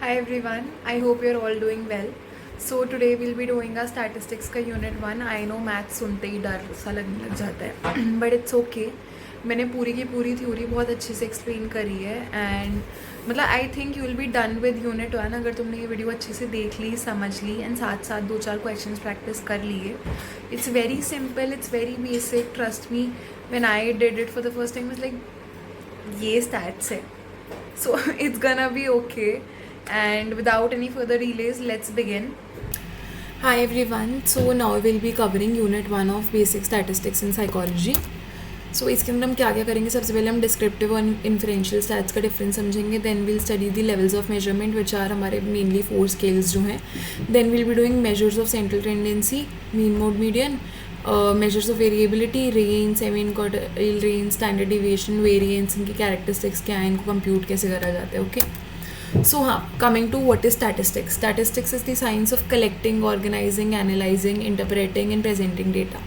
Hi everyone, I hope you're all doing well. So today we'll be doing a statistics का unit 1. I know math सुनते ही डर सा लगने लग जाता है बट इट्स ओके. मैंने पूरी की पूरी थ्योरी बहुत अच्छे से एक्सप्लेन करी है एंड मतलब I think you will be done with unit 1 अगर तुमने ये वीडियो अच्छे से देख ली, समझ ली एंड साथ साथ 2-4 क्वेश्चंस प्रैक्टिस कर लिए. It's very simple, it's very basic. Trust me, when I did it for the first time it's like ये स्टैट्स है. So it's gonna be okay. And without any further delays, let's begin. Hi everyone. So now we'll be covering Unit 1 of Basic Statistics in Psychology. So इसके अंदर हम क्या क्या करेंगे? सबसे पहले हम डिस्क्रिप्टिव और इन्फरेंशियल स्टैट्स का डिफरेंस समझेंगे. Then will study the levels of measurement which are हमारे मेनली 4 स्केल्स जो हैं. Then will be doing measures of central tendency, mean, mode, median, measures of variability, range, semi interquartile range, standard deviation, variance, इनकी characteristics क्या है, इनको compute कैसे करा जाता है. ओके, सो हाँ, coming to what is statistics. Statistics is the science of collecting, organising, analysing, interpreting and presenting data.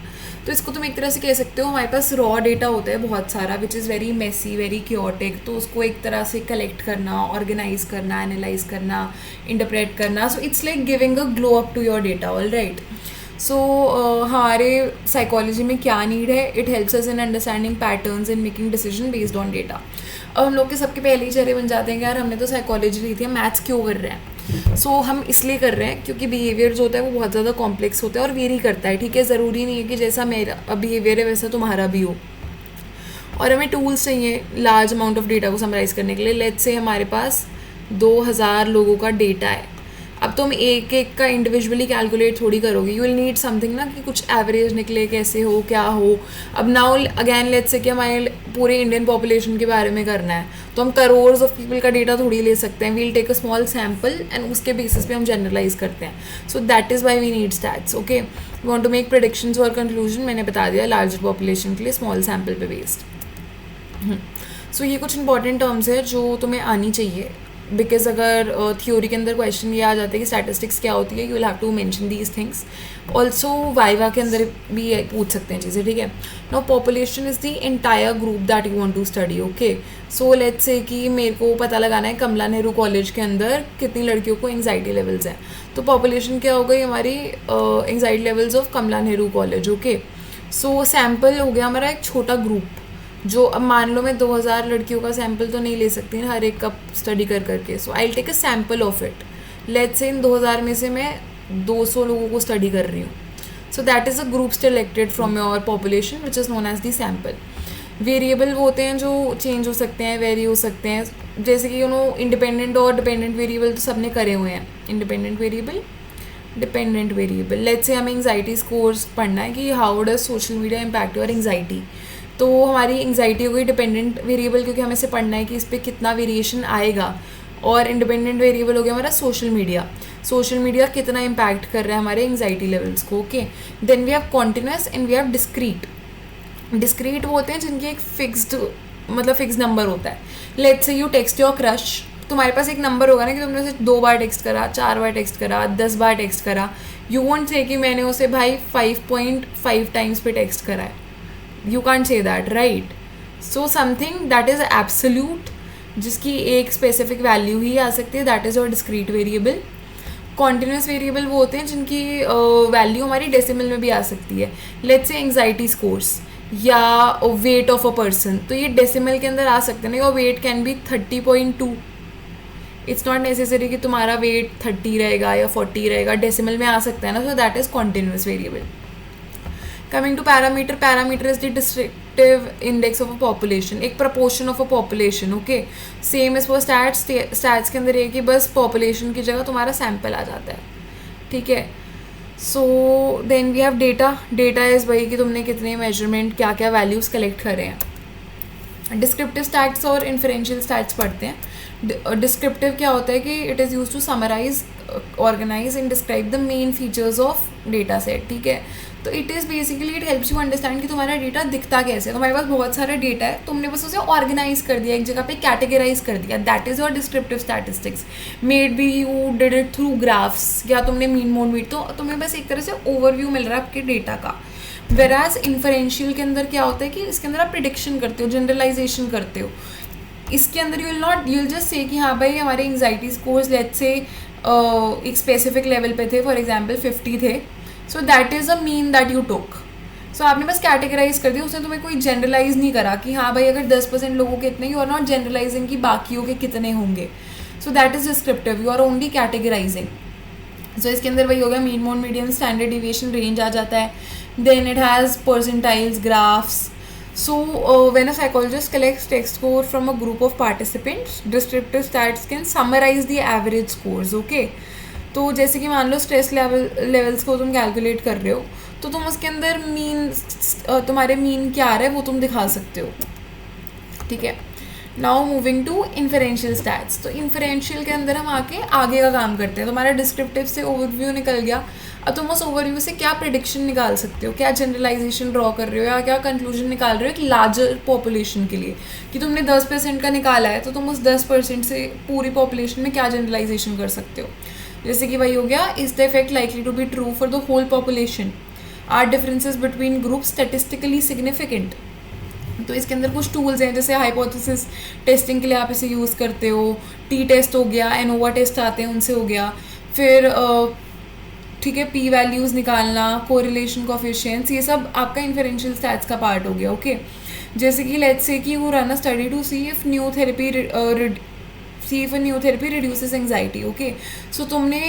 तो इसको तुम एक तरह से कह सकते हो, हमारे पास रॉ डेटा होता है बहुत सारा which is very messy, very chaotic. तो उसको एक तरह से कलेक्ट करना, ऑर्गेनाइज करना, एनालाइज करना, इंटरप्रेट करना. So it's like giving a glow up to your data. All right. So हमारे साइकोलॉजी में क्या नीड है? It helps us in understanding patterns in making decision based on data. अब हम लोग के सबके पहले ही चेहरे बन जाते हैं कि यार हमने तो साइकोलॉजी ली थी, मैथ्स क्यों कर रहे हैं? सो हम इसलिए कर रहे हैं क्योंकि बिहेवियर जो होता है वो बहुत ज़्यादा कॉम्प्लेक्स होता है और वेरी करता है. ठीक है, ज़रूरी नहीं है कि जैसा मेरा बिहेवियर है वैसा तुम्हारा भी हो. और हमें टूल्स चाहिए लार्ज अमाउंट ऑफ डेटा को समराइज़ करने के लिए. लेट्स से हमारे पास 2000 लोगों का डेटा है. अब तुम एक एक का इंडिविजुअली कैलकुलेट थोड़ी करोगे. यू विल नीड समथिंग ना कि कुछ एवरेज निकले, कैसे हो, क्या हो. अब नाउ अगैन लेट्स से कि हमारे पूरे इंडियन पॉपुलेशन के बारे में करना है तो हम करोर्स ऑफ पीपल का डेटा थोड़ी ले सकते हैं. We'll take a small sample and उसके बेसिस पे हम जनरलाइज करते हैं. So that is why we need stats. Okay, we want to make predictions और कंक्लूजन. मैंने बता दिया लार्जर पॉपुलेशन के लिए स्मॉल सैम्पल पे बेस्ड. सो ये कुछ इंपॉर्टेंट टर्म्स है जो तुम्हें आनी चाहिए बिकॉज अगर थ्योरी के अंदर क्वेश्चन ये आ जाता है कि स्टैटिस्टिक्स क्या होती है, you will have to mention these things. Also viva के अंदर भी पूछ सकते हैं चीज़ें. ठीक है, now population is the entire group that you want to study. Okay, so let's say कि मेरे को पता लगाना है कमला नेहरू कॉलेज के अंदर कितनी लड़कियों को एंग्जाइटी लेवल्स हैं. तो पॉपुलेशन क्या हो गई हमारी? Anxiety levels of Kamala Nehru College. Okay, so sample हो गया हमारा एक छोटा ग्रुप. जो अब मान लो मैं 2000 लड़कियों का सैम्पल तो नहीं ले सकती ना हर एक का स्टडी कर करके. So I will take a sample of it. Let's say in 2000 में से मैं 200 लोगों को स्टडी कर रही हूँ. So that is a group selected from your population which is known as the sample. Variable वो होते हैं जो चेंज हो सकते हैं, वेरी हो सकते हैं. जैसे कि इंडिपेंडेंट और डिपेंडेंट वेरिएबल तो सबने करे हुए हैं. Independent variable, dependent variable. Let's say हमें एंग्जाइटी स्कोर्स पढ़ना है कि how does social media impact your anxiety. तो हमारी एंग्जाइटी हो गई डिपेंडेंट वेरिएबल क्योंकि हमें से पढ़ना है कि इस पर कितना वेरिएशन आएगा. और इंडिपेंडेंट वेरिएबल हो गया हमारा सोशल मीडिया. सोशल मीडिया कितना इम्पैक्ट कर रहा है हमारे एंग्जाइटी लेवल्स को. Okay, then we have continuous and we have discrete. Discrete वो होते हैं जिनकी एक फिक्स्ड नंबर होता है. Let's say you text your crush. तुम्हारे पास एक नंबर होगा ना कि तुमने उसे 2 बार टेक्स्ट करा, 4 बार टेक्स्ट करा, 10 बार टेक्स्ट करा. यू वॉन्ट से कि मैंने उसे भाई 5.5 टाइम्स पे टेक्स्ट करा है. You can't say that, right? So something that is absolute, जिसकी एक स्पेसिफिक वैल्यू ही आ सकती है, that is your discrete variable. Continuous variable वो होते हैं जिनकी वैल्यू हमारी डेसिमल में भी आ सकती है. लेट्स से एंग्जाइटी स्कोर्स या वेट ऑफ अ पर्सन, तो ये डेसिमल के अंदर आ सकते हैं. Your weight can be 30.2. It's not necessary कि तुम्हारा वेट 30 रहेगा या 40 रहेगा, डेसिमल में आ सकता है ना. सो that is continuous variable. Coming to parameter, parameter is the descriptive index of a population, एक proportion of a population. Okay, same as for stats. stats के अंदर ये कि बस population की जगह तुम्हारा sample आ जाता है. ठीक है, so then we have data. data is वही कि तुमने कितने measurement, क्या क्या values collect करे हैं. डिस्क्रिप्टिव स्टैट्स और इन्फरेंशियल स्टैट्स पढ़ते हैं. डिस्क्रिप्टिव क्या होता है कि it is use to summarise, organise and describe the main features of data set. ठीक है, तो it is basically it helps you understand कि तुम्हारा डेटा दिखता कैसे है. तुम्हारे पास बहुत सारा डेटा है, तुमने बस उसे ऑर्गेनाइज कर दिया, एक जगह पे कैटेगराइज कर दिया. That is your descriptive statistics. Maybe you did it through graphs या तुमने मीन मोड मीट, तो तुम्हें बस एक तरह से ओवरव्यू मिल रहा है आपके डेटा का. वेराज इन्फरेंशियल के अंदर क्या होता है कि इसके अंदर आप प्रिडिक्शन करते हो, जनरलाइजेशन करते हो. इसके अंदर यू विल जस्ट से कि हाँ भाई हमारे एंग्जाइटी स्कोर्स लेट्स से एक स्पेसिफिक लेवल पे थे, फॉर एग्जांपल 50 थे, so that is a mean that you took. So आपने बस कैटेगराइज कर दिया, उसने तुम्हें कोई जनरलाइज नहीं करा कि हाँ भाई अगर 10% लोगों के इतने, यू आर नॉट जनरलाइजिंग कि बाकियों के कितने होंगे. So that is descriptive, you are only categorising. So इसके अंदर वही हो गया, mean mode median standard deviation range आ जाता है. Then it has percentiles, graphs. So when a psychologist collects text score from a group of participants, descriptive stats can summarize the average scores. Okay, तो जैसे कि मान लो stress levels को तुम calculate कर रहे हो, तो तुम उसके अंदर मीन, तुम्हारे मीन क्या आ रहा है वो तुम दिखा सकते हो. ठीक है. Now moving to inferential stats. तो इन्फरेंशियल के अंदर हम आगे का काम करते हैं. तुम्हारा डिस्क्रिप्टिव से ओवरव्यू निकल गया. अब तुम उस ओवरव्यू से क्या प्रेडिक्शन निकाल सकते हो, क्या जनरलाइजेशन ड्रॉ कर रहे हो या क्या कंक्लूजन निकाल रहे हो एक लार्जर पॉपुलेशन के लिए. कि तुमने 10% का निकाला है, तो तुम उस 10% से पूरी पॉपुलेशन में क्या जनरलाइजेशन कर सकते हो. जैसे कि वही हो गया, is the effect likely to be true for the whole population, are differences between group statistically significant. तो इसके अंदर कुछ टूल्स हैं, जैसे हाइपोथेसिस टेस्टिंग के लिए आप इसे यूज़ करते हो. टी टेस्ट हो गया, एनोवा टेस्ट आते हैं उनसे हो गया. फिर ठीक है, पी वैल्यूज़ निकालना, कोरिलेशन कोफिशिएंट्स, ये सब आपका इन्फरेंशियल स्टैट्स का पार्ट हो गया. ओके. जैसे कि लेट्स से कि वो run a study to see if new therapy reduces anxiety. Okay. So तुमने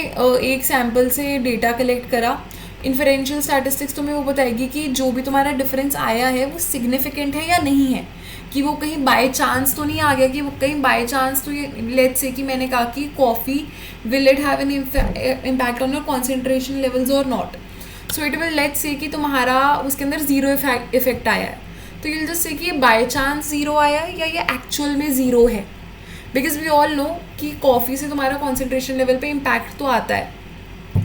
एक सैम्पल से डेटा कलेक्ट करा. इन्फरेंशियल स्टैटिस्टिक्स तुम्हें वो बताएगी कि जो भी तुम्हारा डिफरेंस आया है वो सिग्निफिकेंट है या नहीं है, कि वो कहीं बाय चांस तो नहीं आ गया, कि वो कहीं बाय चांस तो ये लेट्स से कि मैंने कहा कि coffee will it have an impact on your concentration levels और not. So it will let's say कि तुम्हारा उसके अंदर ज़ीरो इफेक्ट आया है, तो यू विल जस्ट से कि ये बाय चांस ज़ीरो आया है या ये एक्चुअल में ज़ीरो है. बिकॉज वी ऑल नो कि कॉफ़ी से तुम्हारा कॉन्सेंट्रेशन लेवल पे इम्पैक्ट तो आता है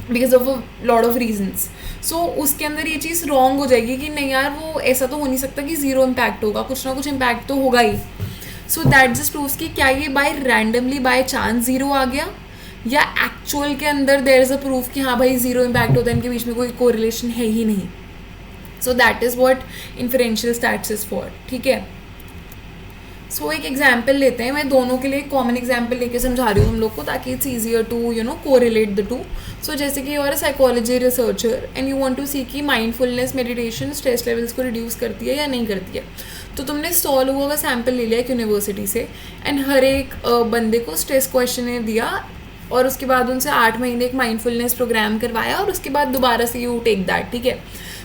because of a lot of reasons. So उसके अंदर ये चीज़ रॉन्ग हो जाएगी कि नहीं यार वो ऐसा तो हो नहीं सकता कि ज़ीरो इम्पैक्ट होगा, कुछ ना कुछ इम्पैक्ट तो होगा ही. सो दैट जस्ट प्रूव्स कि क्या ये रैंडमली बाय चांस ज़ीरो आ गया या एक्चुअल के अंदर देयर इज़ अ प्रूफ कि हाँ भाई ज़ीरो इम्पैक्ट होता है, इनके बीच में कोई कोरिलेशन है ही नहीं. So that is what inferential stats is for. ठीक है. सो एक एग्जाम्पल लेते हैं, मैं दोनों के लिए कॉमन एग्जाम्पल लेके समझा रही हूँ हम लोग को, ताकि it's easier to correlate the two. So जैसे कि you are a psychology researcher and you want to see कि माइंडफुलनेस मेडिटेशन स्ट्रेस लेवल्स को रिड्यूस करती है या नहीं करती है. तो तुमने 100 लोगों का सैम्पल ले लिया एक यूनिवर्सिटी से एंड हर एक बंदे को स्ट्रेस क्वेश्चन दिया और उसके बाद उनसे 8 महीने एक माइंडफुलनेस प्रोग्राम करवाया और उसके बाद दोबारा से यू टेक दैट. ठीक है.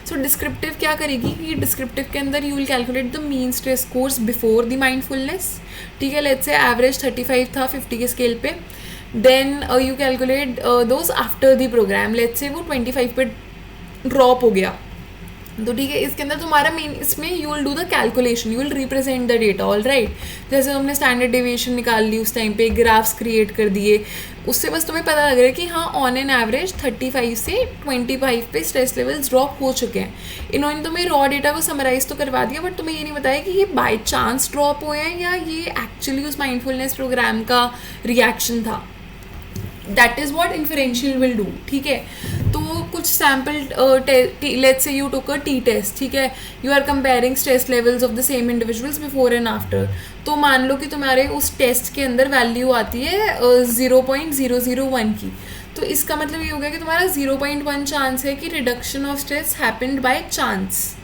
सो डिस्क्रिप्टिव क्या करेगी कि डिस्क्रिप्टिव के अंदर you will calculate the mean stress scores before the mindfulness. ठीक है. लेट्स से एवरेज 35 था 50 के स्केल पे. Then you calculate those after the programme. Let's say वो 25 पे ड्रॉप हो गया. तो ठीक है. इसके अंदर तुम्हारा मेन इसमें you will do the calculation, you will represent the data. All right. जैसे तुमने स्टैंडर्ड डेविएशन निकाल ली उस टाइम पे, ग्राफ्स क्रिएट कर दिए, उससे बस तुम्हें पता लग रहा है कि हाँ ऑन एन एवरेज 35 से 25 पे स्ट्रेस लेवल्स ड्रॉप हो चुके हैं. इन्होंने तुम्हें रॉ डेटा को समराइज तो करवा दिया, बट तुम्हें ये नहीं बताया कि ये बाय चांस ड्रॉप हुए हैं या ये एक्चुअली उस माइंडफुलनेस प्रोग्राम का रिएक्शन था. That is what inferential will do. ठीक है. तो कुछ sample let's say you took a T test. ठीक है. You are comparing stress levels of the same individuals before and after. तो मान लो कि तुम्हारे उस टेस्ट के अंदर वैल्यू आती है 0.001 की. तो इसका मतलब ये हो गया कि तुम्हारा 0.1 चांस है कि reduction of stress happened bye chance.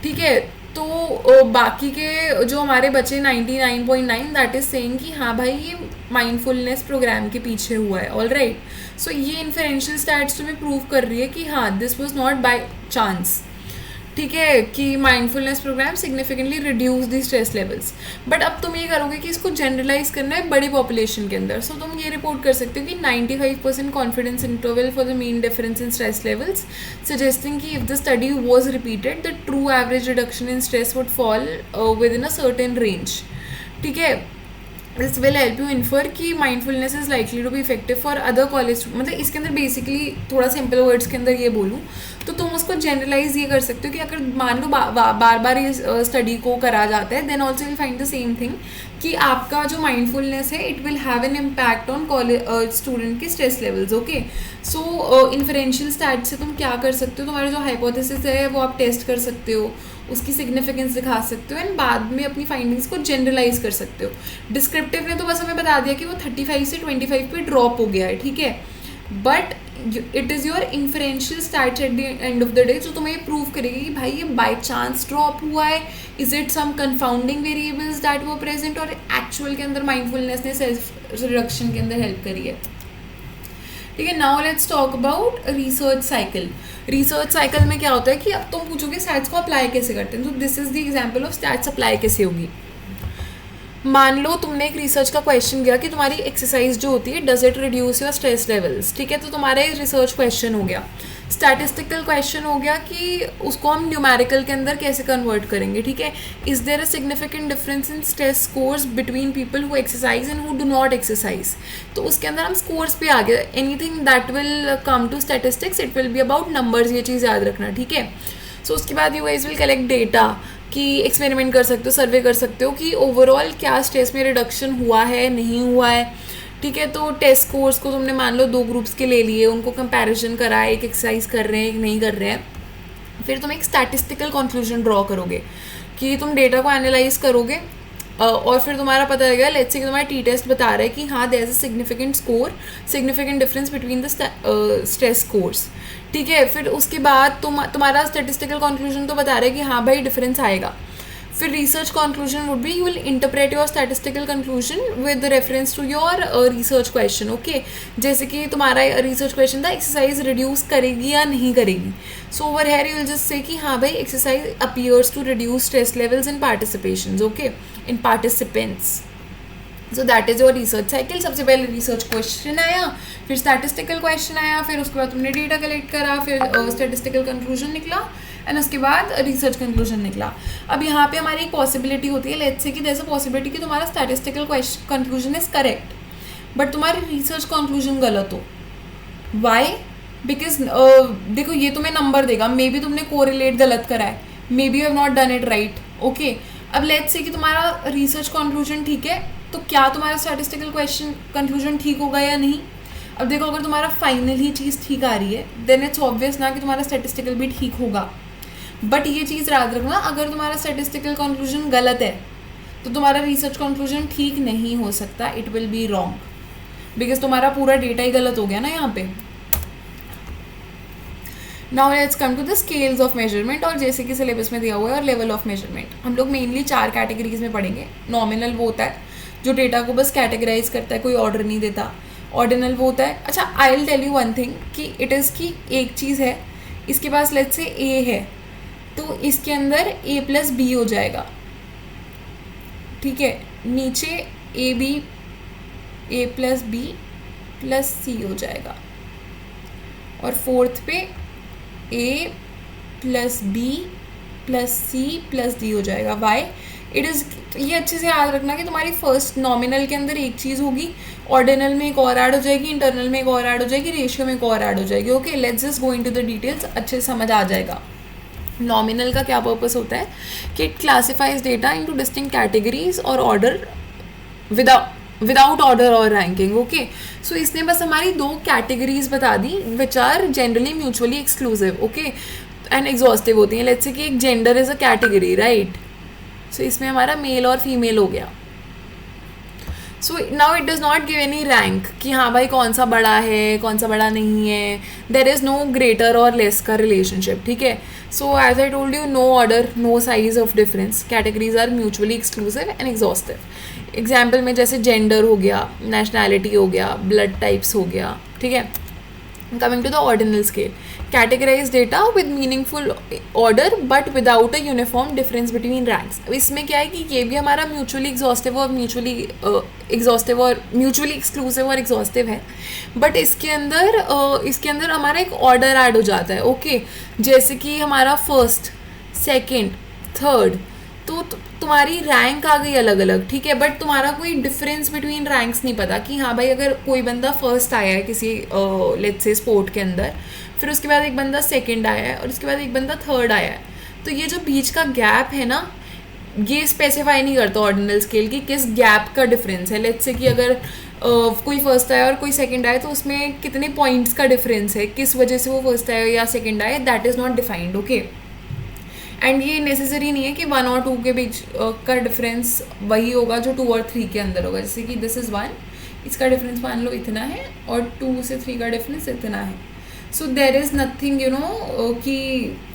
ठीक है. तो बाकी के जो हमारे बचे 99.9 दैट इज सेइंग कि हाँ भाई ये माइंडफुलनेस प्रोग्राम के पीछे हुआ है. All right. सो ये इन्फरेंशियल स्टैट्स तुम्हें प्रूव कर रही है कि हाँ this was not by chance. ठीक है. कि mindfulness programme significantly reduce the stress levels. But अब तुम ये करोगे कि इसको जनरलाइज करना है बड़ी पॉपुलेशन के अंदर. सो तुम ये रिपोर्ट कर सकते हो कि 95% confidence interval for the mean difference in stress levels suggesting कि if the study was repeated the true average reduction in stress would fall within a certain range. ठीक है. This will help you infer कि mindfulness is likely to be effective for other college. मतलब इसके अंदर basically थोड़ा simple words के अंदर ये बोलूँ तो तुम उसको जनरलाइज ये कर सकते हो कि अगर मान लो बार बार ये स्टडी को करा जाता है then also will find the same thing कि आपका जो माइंडफुलनेस है it will have an impact on college student के stress levels. Okay. So inferential stat से तुम क्या कर सकते हो, तुम्हारे जो हाइपोथेसिस है वो आप टेस्ट कर सकते हो. उसकी सिग्निफिकेंस दिखा सकते हो एंड बाद में अपनी फाइंडिंग्स को जनरलाइज कर सकते हो. डिस्क्रिप्टिव ने तो बस हमें बता दिया कि वो 35 से 25 पे ड्रॉप हो गया है, ठीक है, but it is your inferential stats at the end of the day जो तुम्हें ये प्रूव करेगी कि भाई ये बाई चांस ड्रॉप हुआ है, is it some confounding variables that वो प्रेजेंट, और एक्चुअल के अंदर माइंडफुलनेस ने सेल्फ रिडक्शन के अंदर हेल्प करी है. ठीक है, now let's talk about research cycle. Research cycle में क्या होता है कि अब तुम पूछोगे स्टैट्स को अप्लाई कैसे करते हैं, तो this is the example of stats apply कैसे होगी. मान लो तुमने एक रिसर्च का क्वेश्चन किया कि तुम्हारी एक्सरसाइज जो होती है does it reduce your stress levels, ठीक है, तो तुम्हारा रिसर्च क्वेश्चन हो गया. स्टैटिस्टिकल क्वेश्चन हो गया कि उसको हम न्यूमेरिकल के अंदर कैसे कन्वर्ट करेंगे, ठीक है. Is there a significant difference in stress scores between people who exercise and who do not exercise, तो उसके अंदर हम स्कोर्स पे आ गए. Anything that will come to statistics it will be about numbers, ये चीज़ याद रखना, ठीक है. सो उसके बाद you guys will collect data कि एक्सपेरिमेंट कर सकते हो, सर्वे कर सकते हो कि ओवरऑल क्या स्ट्रेस में रिडक्शन हुआ है नहीं हुआ है, ठीक है. तो टेस्ट स्कोर्स को तुमने मान लो 2 ग्रुप्स के ले लिए, उनको कंपैरिजन करा, एक एक्सरसाइज कर रहे हैं एक नहीं कर रहे हैं. फिर तुम एक स्टैटिस्टिकल कंक्लूजन ड्रॉ करोगे कि तुम डेटा को एनालाइज करोगे और फिर तुम्हारा पता लगेगा. लेट्स से कि तुम्हारा टी टेस्ट बता रहा है कि हाँ there is a significant difference between the stress scores, ठीक है. फिर उसके बाद तुम्हारा स्टैटिस्टिकल कंक्लूजन तो बता रहा है कि हाँ भाई डिफरेंस आएगा. फिर research conclusion would be you will interpret your statistical conclusion with reference to your research question, okay. जैसे कि तुम्हारा रिसर्च क्वेश्चन था एक्सरसाइज रिड्यूस करेगी या नहीं करेगी. So over here you will just say कि हाँ भाई exercise appears to reduce stress levels in participations, okay, in participants. So that is your research cycle. सबसे पहले रिसर्च क्वेश्चन आया, फिर स्टैटिस्टिकल क्वेश्चन आया, फिर उसके बाद तुमने डेटा कलेक्ट करा, फिर स्टैटिस्टिकल कंक्लूजन निकला एंड उसके बाद रिसर्च कंक्लूजन निकला. अब यहाँ पे हमारी एक पॉसिबिलिटी होती है, लेट्स से कि देयर इज अ पॉसिबिलिटी कि तुम्हारा statistical conclusion is correct but तुम्हारी रिसर्च कंक्लूजन गलत हो. वाई? बिकॉज देखो ये तुम्हें नंबर देगा, मे बी तुमने कोरिलेट गलत करा है, may be you have not done it right, okay. अब लेट्स से कि तुम्हारा रिसर्च कंक्लूजन ठीक है, तो क्या तुम्हारा स्टैटिस्टिकल क्वेश्चन कंक्लूजन ठीक होगा या नहीं. अब देखो अगर तुम्हारा फाइनल ही चीज़ ठीक आ रही है देन इट्स ऑब्वियस ना कि तुम्हारा स्टैटिस्टिकल भी ठीक होगा. बट ये चीज़ याद रखना, अगर तुम्हारा स्टैटिस्टिकल कंक्लूजन गलत है तो तुम्हारा रिसर्च कंक्लूजन ठीक नहीं हो सकता, it will be wrong, because तुम्हारा पूरा डेटा ही गलत हो गया ना यहाँ पे. Now let's come to the scales of measurement, और जैसे कि सिलेबस में दिया हुआ है, और लेवल ऑफ मेजरमेंट हम लोग मेनली 4 कैटेगरीज में पढ़ेंगे. नॉमिनल वो होता है जो डेटा को बस कैटेगराइज करता है, कोई ऑर्डर नहीं देता. ऑर्डिनल वो होता है, अच्छा I will tell you one thing कि इट इज़ की एक चीज़ है, इसके पास लेट्स से ए है तो इसके अंदर ए प्लस बी हो जाएगा, ठीक है. नीचे A B A plus B plus C हो जाएगा, और फोर्थ पे A plus B plus C plus D हो जाएगा. वाई? इट इज़, ये अच्छे से याद रखना कि तुम्हारी फर्स्ट नॉमिनल के अंदर एक चीज़ होगी, ऑर्डिनल में एक और ऐड हो जाएगी, इंटरनल में एक और ऐड हो जाएगी, रेशियो में एक और ऐड हो जाएगी, okay. Let's just go into the details, अच्छे से समझ आ जाएगा. नॉमिनल का क्या पर्पस होता है कि it classifies data into distinct categories और ऑर्डर विदाउट ऑर्डर और रैंकिंग, ओके. सो इसने बस हमारी 2 कैटेगरीज बता दी which are generally mutually exclusive, okay, and exhaustive होती हैं. लेट्स से कि एक gender is a category, right. So इसमें हमारा मेल और फीमेल हो गया. So now it does not give any rank कि हाँ भाई कौन सा बड़ा है कौन सा बड़ा नहीं है. देर इज़ नो ग्रेटर और लेस का रिलेशनशिप, ठीक है. So as I told you, no order, no size of difference, categories are mutually exclusive and exhaustive. Example में जैसे जेंडर हो गया, नेशनैलिटी हो गया, ब्लड टाइप्स हो गया, ठीक है. Coming to the ordinal scale, categorize data with meaningful order but without a uniform difference between ranks. अब इसमें क्या है कि ये भी हमारा म्यूचुअली एग्जॉस्टिव और म्यूचुअली एक्सक्लूसिव और एग्जॉस्टिव है, बट इसके अंदर हमारा एक ऑर्डर ऐड हो जाता है, ओके. जैसे कि हमारा फर्स्ट, सेकेंड, थर्ड, तो तुम्हारी रैंक आ गई अलग अलग, ठीक है, बट तुम्हारा कोई डिफरेंस बिटवीन रैंक्स नहीं पता कि हाँ भाई अगर कोई बंदा फर्स्ट आया है किसी लेट्स से स्पोर्ट के अंदर, फिर उसके बाद एक बंदा सेकंड आया है और उसके बाद एक बंदा थर्ड आया है, तो ये जो बीच का गैप है ना, ये स्पेसिफाई नहीं करता ऑर्डिनल स्केल की किस गैप का डिफरेंस है. लेट्स से कि अगर कोई फर्स्ट आया और कोई सेकंड आया तो उसमें कितने पॉइंट्स का डिफरेंस है, किस वजह से वो फर्स्ट आया या सेकंड आया, that is not defined, okay. And ये नेसेसरी नहीं है कि 1 और 2 के बीच का डिफरेंस वही होगा जो 2 और 3 के अंदर होगा. जैसे कि दिस इज़ 1, इसका डिफरेंस मान लो इतना है और 2 से 3 का डिफरेंस इतना है. सो देर इज़ नथिंग कि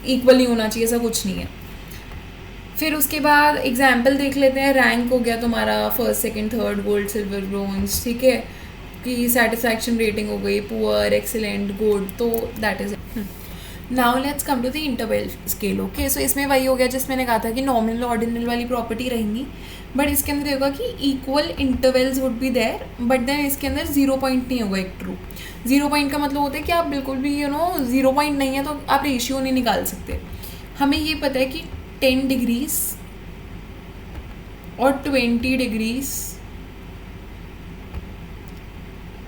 इक्वली होना चाहिए, ऐसा कुछ नहीं है. फिर उसके बाद एग्जाम्पल देख लेते हैं. रैंक हो गया तुम्हारा first second third gold silver bronze, ठीक है. कि सेटिस्फैक्शन रेटिंग हो गई पुअर एक्सीलेंट गुड. तो that is it. Now let's come to the interval scale. Okay, so इसमें वही हो गया जिस मैंने कहा था कि नॉमिनल ऑर्डिनल वाली प्रॉपर्टी रहेंगी, बट इसके अंदर होगा कि equal intervals would be there, but then इसके अंदर 0 पॉइंट नहीं होगा एक ट्रू. 0 पॉइंट का मतलब होता है कि आप बिल्कुल भी 0 पॉइंट नहीं है तो आप रेशियो नहीं निकाल सकते. हमें ये पता है कि 10 डिग्रीज और 20 डिग्रीज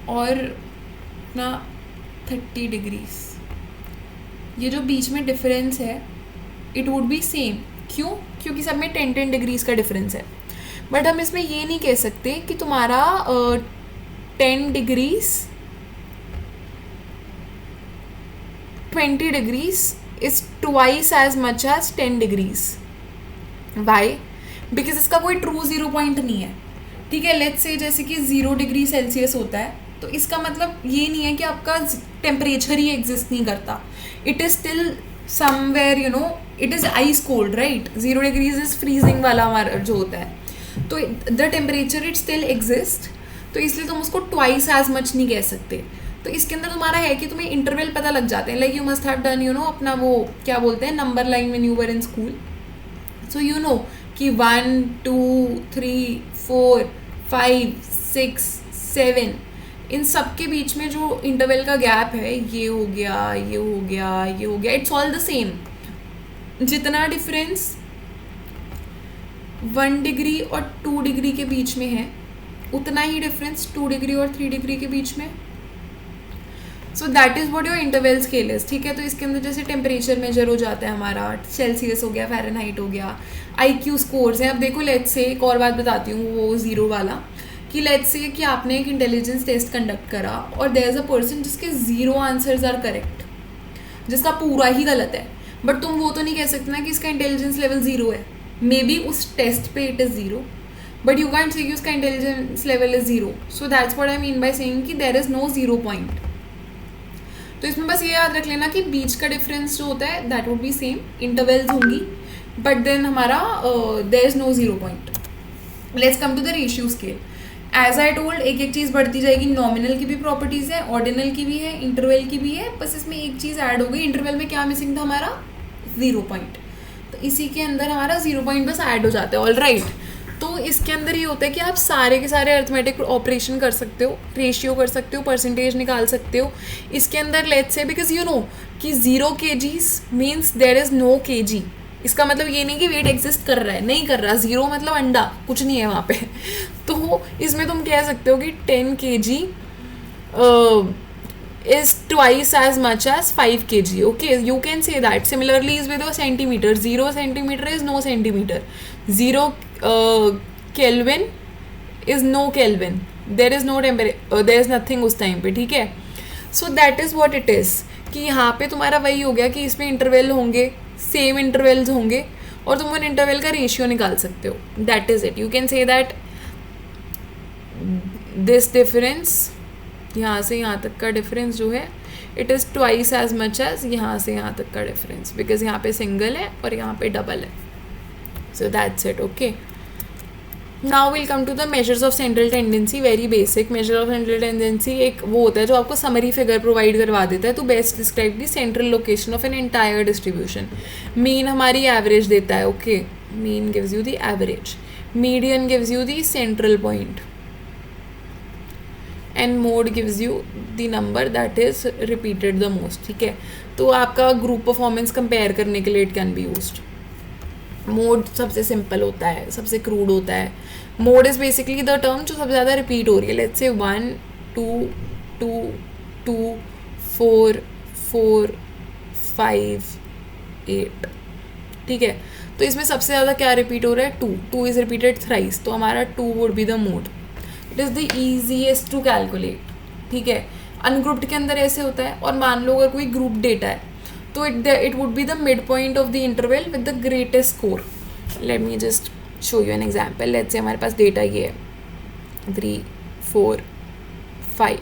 और ना 30 डिग्रीज, ये जो बीच में डिफरेंस है इट वुड बी सेम. क्यों? क्योंकि सब में 10 डिग्रीज का डिफरेंस है. बट हम इसमें ये नहीं कह सकते कि तुम्हारा 10 degrees 20 degrees is twice as much as 10 degrees. Why? Because इसका कोई ट्रू 0 पॉइंट नहीं है. ठीक है, लेट्स से जैसे कि 0 डिग्री सेल्सियस होता है तो इसका मतलब ये नहीं है कि आपका टेम्परेचर ही एग्जिस्ट नहीं करता. It is still somewhere it is ice cold, right. 0 degrees is freezing वाला हमारा जो होता है. तो the temperature it still exist, तो इसलिए तुम उसको ट्वाइस एज मच नहीं कह सकते. तो इसके अंदर तुम्हारा है कि तुम्हें इंटरवल पता लग जाते हैं. Like you must have done अपना वो क्या बोलते हैं number line when you were in school. So कि 1 2 3 4 5 6 7 इन सब के बीच में जो इंटरवल का गैप है ये हो गया ये हो गया ये हो गया, इट्स ऑल द सेम. जितना डिफरेंस 1 डिग्री और 2 डिग्री के बीच में है उतना ही डिफरेंस 2 डिग्री और 3 डिग्री के बीच में. सो that is what your interval scale is. ठीक है, तो इसके अंदर जैसे टेम्परेचर मेजर हो जाता है हमारा, सेल्सियस हो गया, फ़ारेनहाइट हो गया, IQ स्कोर्स हैं. अब देखो लेट्स से एक और बात बताती हूँ वो 0 वाला, कि लेट्स से कि आपने एक इंटेलिजेंस टेस्ट कंडक्ट करा और देयर इज़ अ पर्सन जिसके 0 आंसर्स आर करेक्ट, जिसका पूरा ही गलत है. बट तुम वो तो नहीं कह सकते ना कि इसका इंटेलिजेंस लेवल 0 है. मे बी उस टेस्ट पे it is 0, but you can't से कि उसका intelligence level is 0. So that's what I mean by saying कि देयर इज़ नो 0 पॉइंट. तो इसमें बस ये याद रख लेना कि बीच का डिफरेंस जो होता है that would be same, intervals होंगी, बट देन हमारा there is no 0 point. Let's come to the ratio scale. As I told एक एक चीज़ बढ़ती जाएगी. नॉमिनल की भी प्रॉपर्टीज़ है, ऑर्डिनल की भी है, इंटरवल की भी है. बस इसमें एक चीज़ ऐड हो गई. इंटरवल में क्या मिसिंग था हमारा? 0 पॉइंट. तो इसी के अंदर हमारा 0 पॉइंट बस ऐड हो जाता है. All right. तो इसके अंदर ये होता है कि आप सारे के सारे अर्थमेटिक ऑपरेशन कर सकते हो, रेशियो कर सकते हो, परसेंटेज निकाल सकते हो इसके अंदर. लेट्स से बिकॉज कि 0 kgs means there is no kg. इसका मतलब ये नहीं कि वेट एग्जिस्ट कर रहा है, नहीं कर रहा. 0 मतलब अंडा, कुछ नहीं है वहाँ पे. तो इसमें तुम कह सकते हो कि 10 kg is twice as much as 5 kg. Okay, you can say that. Similarly is with a centimeter. 0 centimeter is no centimeter. 0 Kelvin is no Kelvin. There is no temperature. There is nothing उस time पे. ठीक है. So that is what it is. कि यहाँ पे तुम्हारा वही हो गया कि इसमें इंटरवल होंगे, सेम इंटरवल्स होंगे और तुम उन इंटरवल का रेशियो निकाल सकते हो. That is it. You can say that this difference, यहाँ से यहाँ तक का डिफरेंस जो है it is twice as much as यहाँ से यहाँ तक का डिफरेंस, बिकॉज यहाँ पे सिंगल है और यहाँ पे डबल है. So that's it. Okay, now will come to the measures of central tendency. Very basic. Measure of central tendency एक वो होता है जो आपको समरी फिगर प्रोवाइड करवा देता है to best describe the central location of an entire distribution. Mean हमारी एवरेज देता है. Okay, mean gives you the average, median gives you the central point, and mode gives you the number that is repeated the most. ठीक है, तो आपका group performance compare करने के लिए it can be used. Mode सबसे simple होता है, सबसे क्रूड होता है. Mode is basically the term जो सबसे ज़्यादा रिपीट हो रही है. Let's say 1 2 2 2 4 4 5 8. ठीक है, तो इसमें सबसे ज़्यादा क्या रिपीट हो रहा है? 2. 2 इज़ रिपीटेड थ्राइस, तो हमारा 2 would be the mode. It is the easiest to calculate. ठीक है, अनग्रुप्ड के अंदर ऐसे होता है. और मान लो अगर कोई ग्रुप डेटा है तो it would be the midpoint of the interval with the greatest score. Let me just show you an example. Let's say हमारे पास डेटा ये है 3, 4, 5,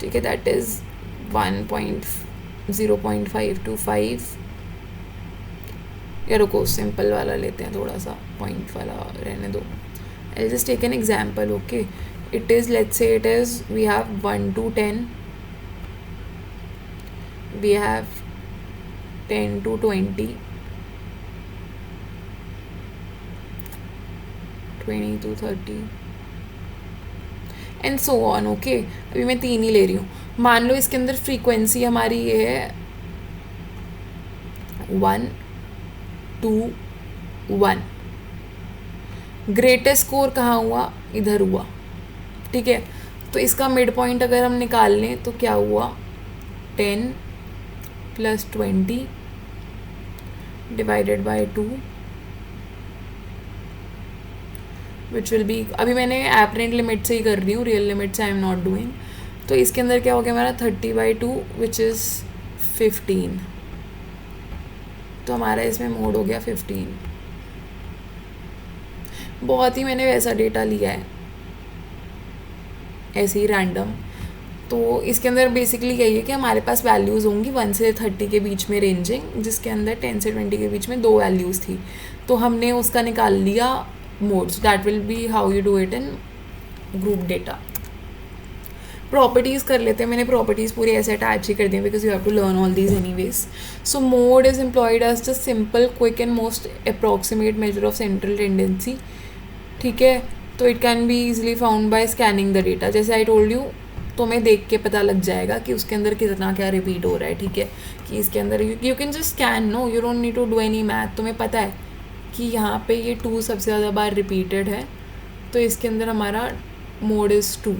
ठीक है, दैट इज 0.5 to 5. या रुको, सिंपल वाला लेते हैं, थोड़ा सा पॉइंट वाला रहने दो. I'll just take an example, okay. It is, let's say it is, we have 1 to 10, we have 10 to 20, 20 to 30 and so on, okay. अभी मैं 3 ही ले रही हूँ. मान लो इसके अंदर फ्रीक्वेंसी हमारी ये है 1, 2, 1. ग्रेटेस्ट स्कोर कहाँ हुआ? इधर हुआ, ठीक है. तो इसका मिड पॉइंट अगर हम निकाल लें तो क्या हुआ? 10 + 20 divided by 2 which will B, अभी मैंने एपरेंट लिमिट से ही कर रही हूँ, रियल लिमिट से आई एम नॉट डूइंग. तो इसके अंदर क्या हो गया हमारा 30/2 विच इज़ 15. तो हमारा इसमें मोड हो गया 15. बहुत ही मैंने वैसा डेटा लिया है, ऐसे ही रैंडम. तो इसके अंदर बेसिकली यही है कि हमारे पास वैल्यूज़ होंगी 1 से 30 के बीच में रेंजिंग, जिसके अंदर 10 से 20 के बीच में 2 वैल्यूज़ थी. तो हमने उसका निकाल लिया modes. That will be how you do it in group data. Properties कर लेते हैं. मैंने प्रॉपर्टीज़ पूरी ऐसे अटैच ही कर दी because you have to learn all these anyways. So mode is employed as the simple, quick and most approximate measure of central tendency, ठीक है. तो it can be easily found by scanning the data. जैसे I told you, तो मैं देख के पता लग जाएगा कि उसके अंदर कितना क्या रिपीट हो रहा है, ठीक है. कि इसके अंदर you can just scan, no you don't need to do any math. तुम्हें पता है कि यहाँ पे ये 2 सबसे ज़्यादा बार रिपीटेड है, तो इसके अंदर हमारा mode is 2.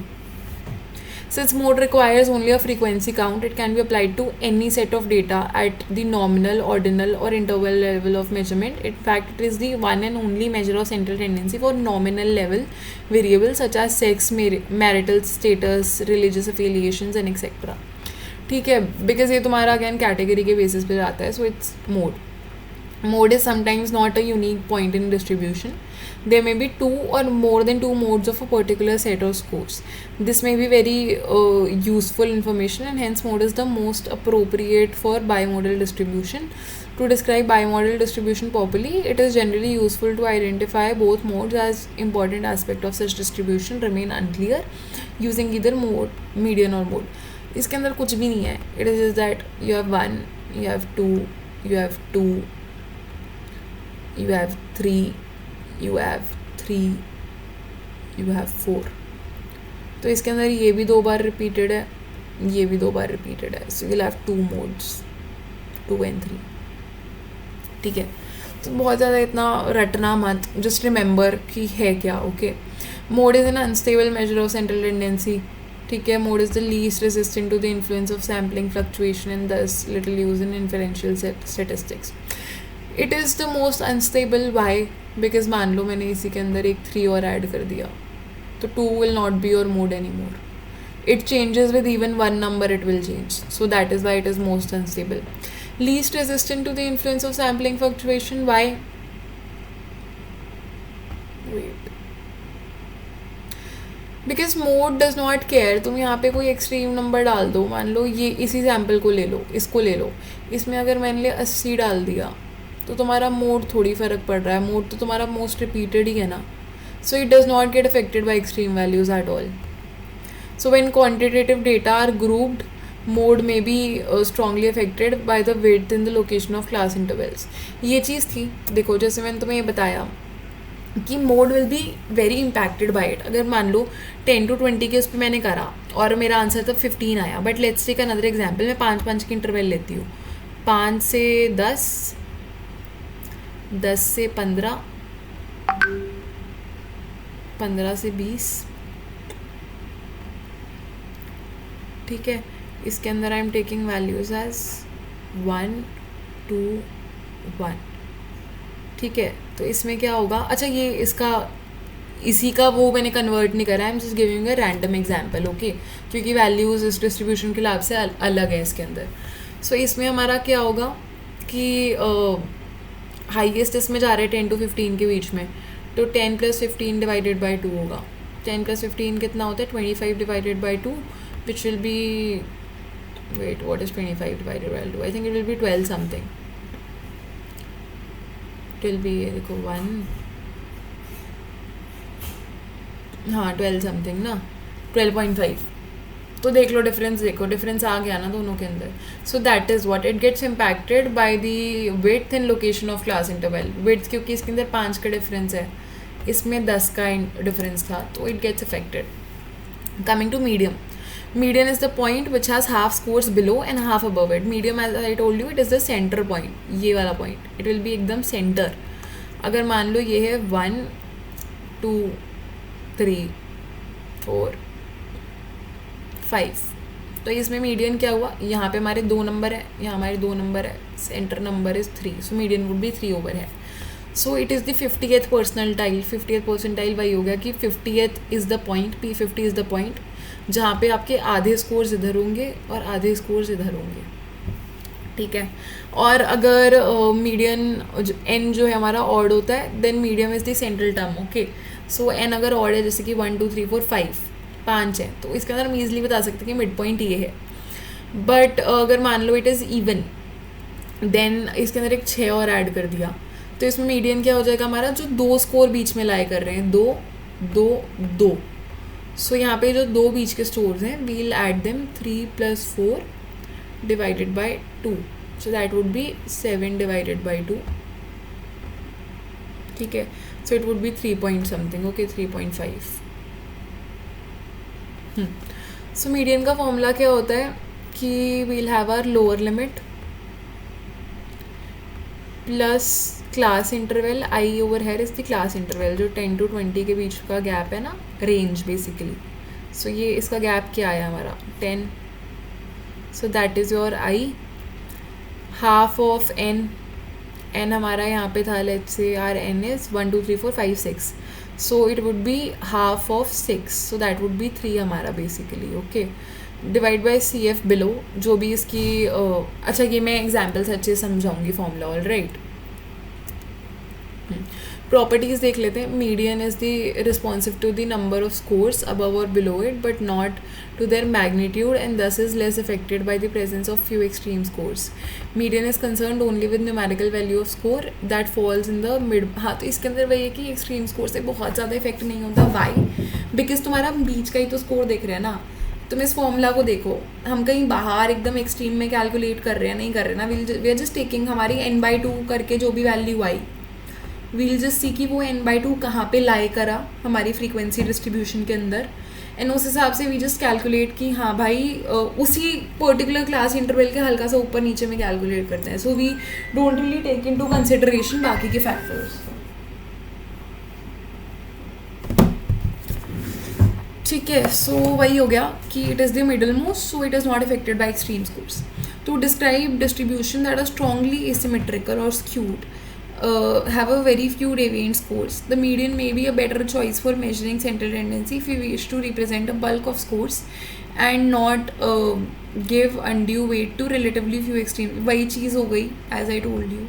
Since mode requires only a frequency count, it can be applied to any set of data at the nominal, ordinal or interval level of measurement. In fact, it is the one and only measure of central tendency for nominal level variables such as sex, marital status, religious affiliations and etc. ठीक है, because ये तुम्हारा again category के basis पे जाता है, so it's mode. Mode is sometimes not a unique point in distribution. There may be 2 or more than 2 modes of a particular set of scores. This may be very useful information, and hence mode is the most appropriate for bimodal distribution. To describe bimodal distribution properly, it is generally useful to identify both modes, as important aspect of such distribution remain unclear using either mode, median or mode. इसके अंदर कुछ भी नहीं है. It is just that you have 1, you have 2, you have 2, you have 3, you have 3, you have 4. तो इसके अंदर ये भी 2 बार रिपीटेड है, ये भी 2 बार रिपीटेड है. So will have 2 modes, 2 and 3, ठीक है. तो बहुत ज़्यादा इतना रटना मत, जस्ट रिमेंबर कि है क्या, okay. Mode is an unstable measure of central tendency, ठीक है. Mode is the least resistant to the influence of sampling fluctuation and thus little use in inferential statistics. It is the most unstable. Why? Because मान लो मैंने इसी के अंदर एक 3 और ऐड कर दिया, तो 2 will not be your mode any more. It changes with even one number, it will change. So that is why it is most unstable. Least resistant to the influence of sampling fluctuation. Why? Wait. Because mode does not care. तुम यहाँ पे कोई extreme number डाल दो, मान लो ये इसी sample को ले लो, इसको ले लो, इसमें अगर मैंने ले 80 डाल दिया तो तुम्हारा मोड थोड़ी फ़र्क पड़ रहा है. मोड तो तुम्हारा मोस्ट रिपीटेड ही है ना. So it does not get affected by extreme values at all. So when quantitative data are grouped, mode may be strongly affected by the width and the location of class intervals. ये चीज़ थी. देखो जैसे मैंने तुम्हें ये बताया कि mode will be very impacted by it. अगर मान लो 10 to 20 के उस पर मैंने करा और मेरा आंसर तब 15 आया, but let's take another example. मैं 5 की इंटरवल लेती हूँ, 5 से 10, 10 से 15, 15 से 20, ठीक है. इसके अंदर I am taking values as 1, 2, 1, ठीक है. तो इसमें क्या होगा, अच्छा ये इसका इसी का वो मैंने कन्वर्ट नहीं करा, I am just giving a random example, okay, क्योंकि वैल्यूज़ इस डिस्ट्रीब्यूशन के हिसाब से अलग है इसके अंदर. सो इसमें हमारा क्या होगा कि हाईएस्ट इसमें जा रहे हैं 10 to 15 के बीच में, तो 10 + 15 डिवाइडेड बाई 2 होगा. 10 + 15 कितना होता है? 25 divided by 2, which will be, wait, what is 25 divided by 2? I think it will be 12 something. It will be, देखो 1, हाँ 12 समथिंग ना, 12.5. तो देख लो डिफरेंस, देखो डिफरेंस आ गया ना दोनों के अंदर. So that is what it gets impacted by the width and location of class interval. Width क्योंकि इसके अंदर 5 का डिफरेंस है, इसमें 10 का डिफरेंस था, तो it gets affected. Coming to medium. Median is the point which has half scores below and half above it. Medium, as I told you, it is the centre point. ये वाला point it will be एकदम centre. अगर मान लो ये है 1 2 3 4 5, तो इसमें median क्या हुआ? यहाँ पे हमारे 2 नंबर है, यहाँ हमारे 2 नंबर है, centre number is 3, so median would be 3 over है. So it is the 50th percentile. 50th percentile वही हो गया कि 50th is the point, P50 is the point जहाँ पे आपके आधे स्कोर्स इधर होंगे और आधे स्कोर्स इधर होंगे, ठीक है. और अगर मीडियन एन जो है हमारा ऑड होता है, then medium is the central term, okay. So n अगर ऑड है, जैसे कि 1 2 3 4 5 है, तो इसके अंदर हम ईजिली बता सकते हैं कि मिड पॉइंट ये है. बट अगर मान लो इट इज़ इवन, देन इसके अंदर एक 6 और ऐड कर दिया, तो इसमें मीडियन क्या हो जाएगा हमारा? जो 2 स्कोर बीच में लाई कर रहे हैं, 2 2 2. सो यहाँ पे जो 2 बीच के स्कोर्स हैं, we'll add them 3 + 4 divided by 2, so that would be 7 divided by 2, ठीक है. So it would be 3 point something, okay, 3.5. So median का फॉर्मूला क्या होता है कि we'll have our lower limit plus class interval. I over here is the class interval, जो 10 to 20 के बीच का गैप है ना, रेंज बेसिकली. सो ये इसका गैप क्या आया हमारा? 10. So that is your I. Half of n. N हमारा यहाँ पे था, let's say our n is 1 2 3 4 5 6, so it would be half of 6, so that would be 3 हमारा basically, okay. Divide by C F below, जो भी इसकी अच्छा, ये मैं एग्जाम्पल्स अच्छे से समझाऊंगी फॉर्मूला, ऑल राइट. प्रॉपर्टीज़ देख लेते हैं. Median is the responsive to the number of scores above और below it, but not to their magnitude, and thus is less affected by the presence of few extreme scores. Median is concerned only with numerical value of score that falls in the mid. हाँ, तो इसके अंदर वही है कि extreme score से बहुत ज़्यादा इफेक्ट नहीं होता. वाई? बिकॉज तुम्हारा बीच का ही तो स्कोर देख रहे हैं ना. तुम इस फॉर्मूला को देखो, हम कहीं बाहर एकदम एक्सट्रीम में कैलकुलेट कर रहे हैं, नहीं कर रहे ना. वी आर जस्ट टेकिंग हमारी n/2 करके जो भी वैल्यू आई, वील जस्ट सी कि वो n/2 कहाँ पे लाई करा हमारी फ्रीक्वेंसी डिस्ट्रीब्यूशन के अंदर, एंड उस हिसाब से वी जस्ट कैलकुलेट कि हाँ भाई उसी पर्टिकुलर क्लास इंटरवल के हल्का सा ऊपर नीचे में कैलकुलेट करते हैं. So we don't really take into consideration बाकी के फैक्टर्स, ठीक है. सो वही हो गया कि it is the middle most, so it is not affected by extreme scores. To describe distribution that are strongly asymmetrical or skewed, have a very few deviant scores. The median may be a better choice for measuring central tendency if you wish to represent a bulk of scores and not give undue weight to relatively few extreme. वही चीज़ हो गई as I told you.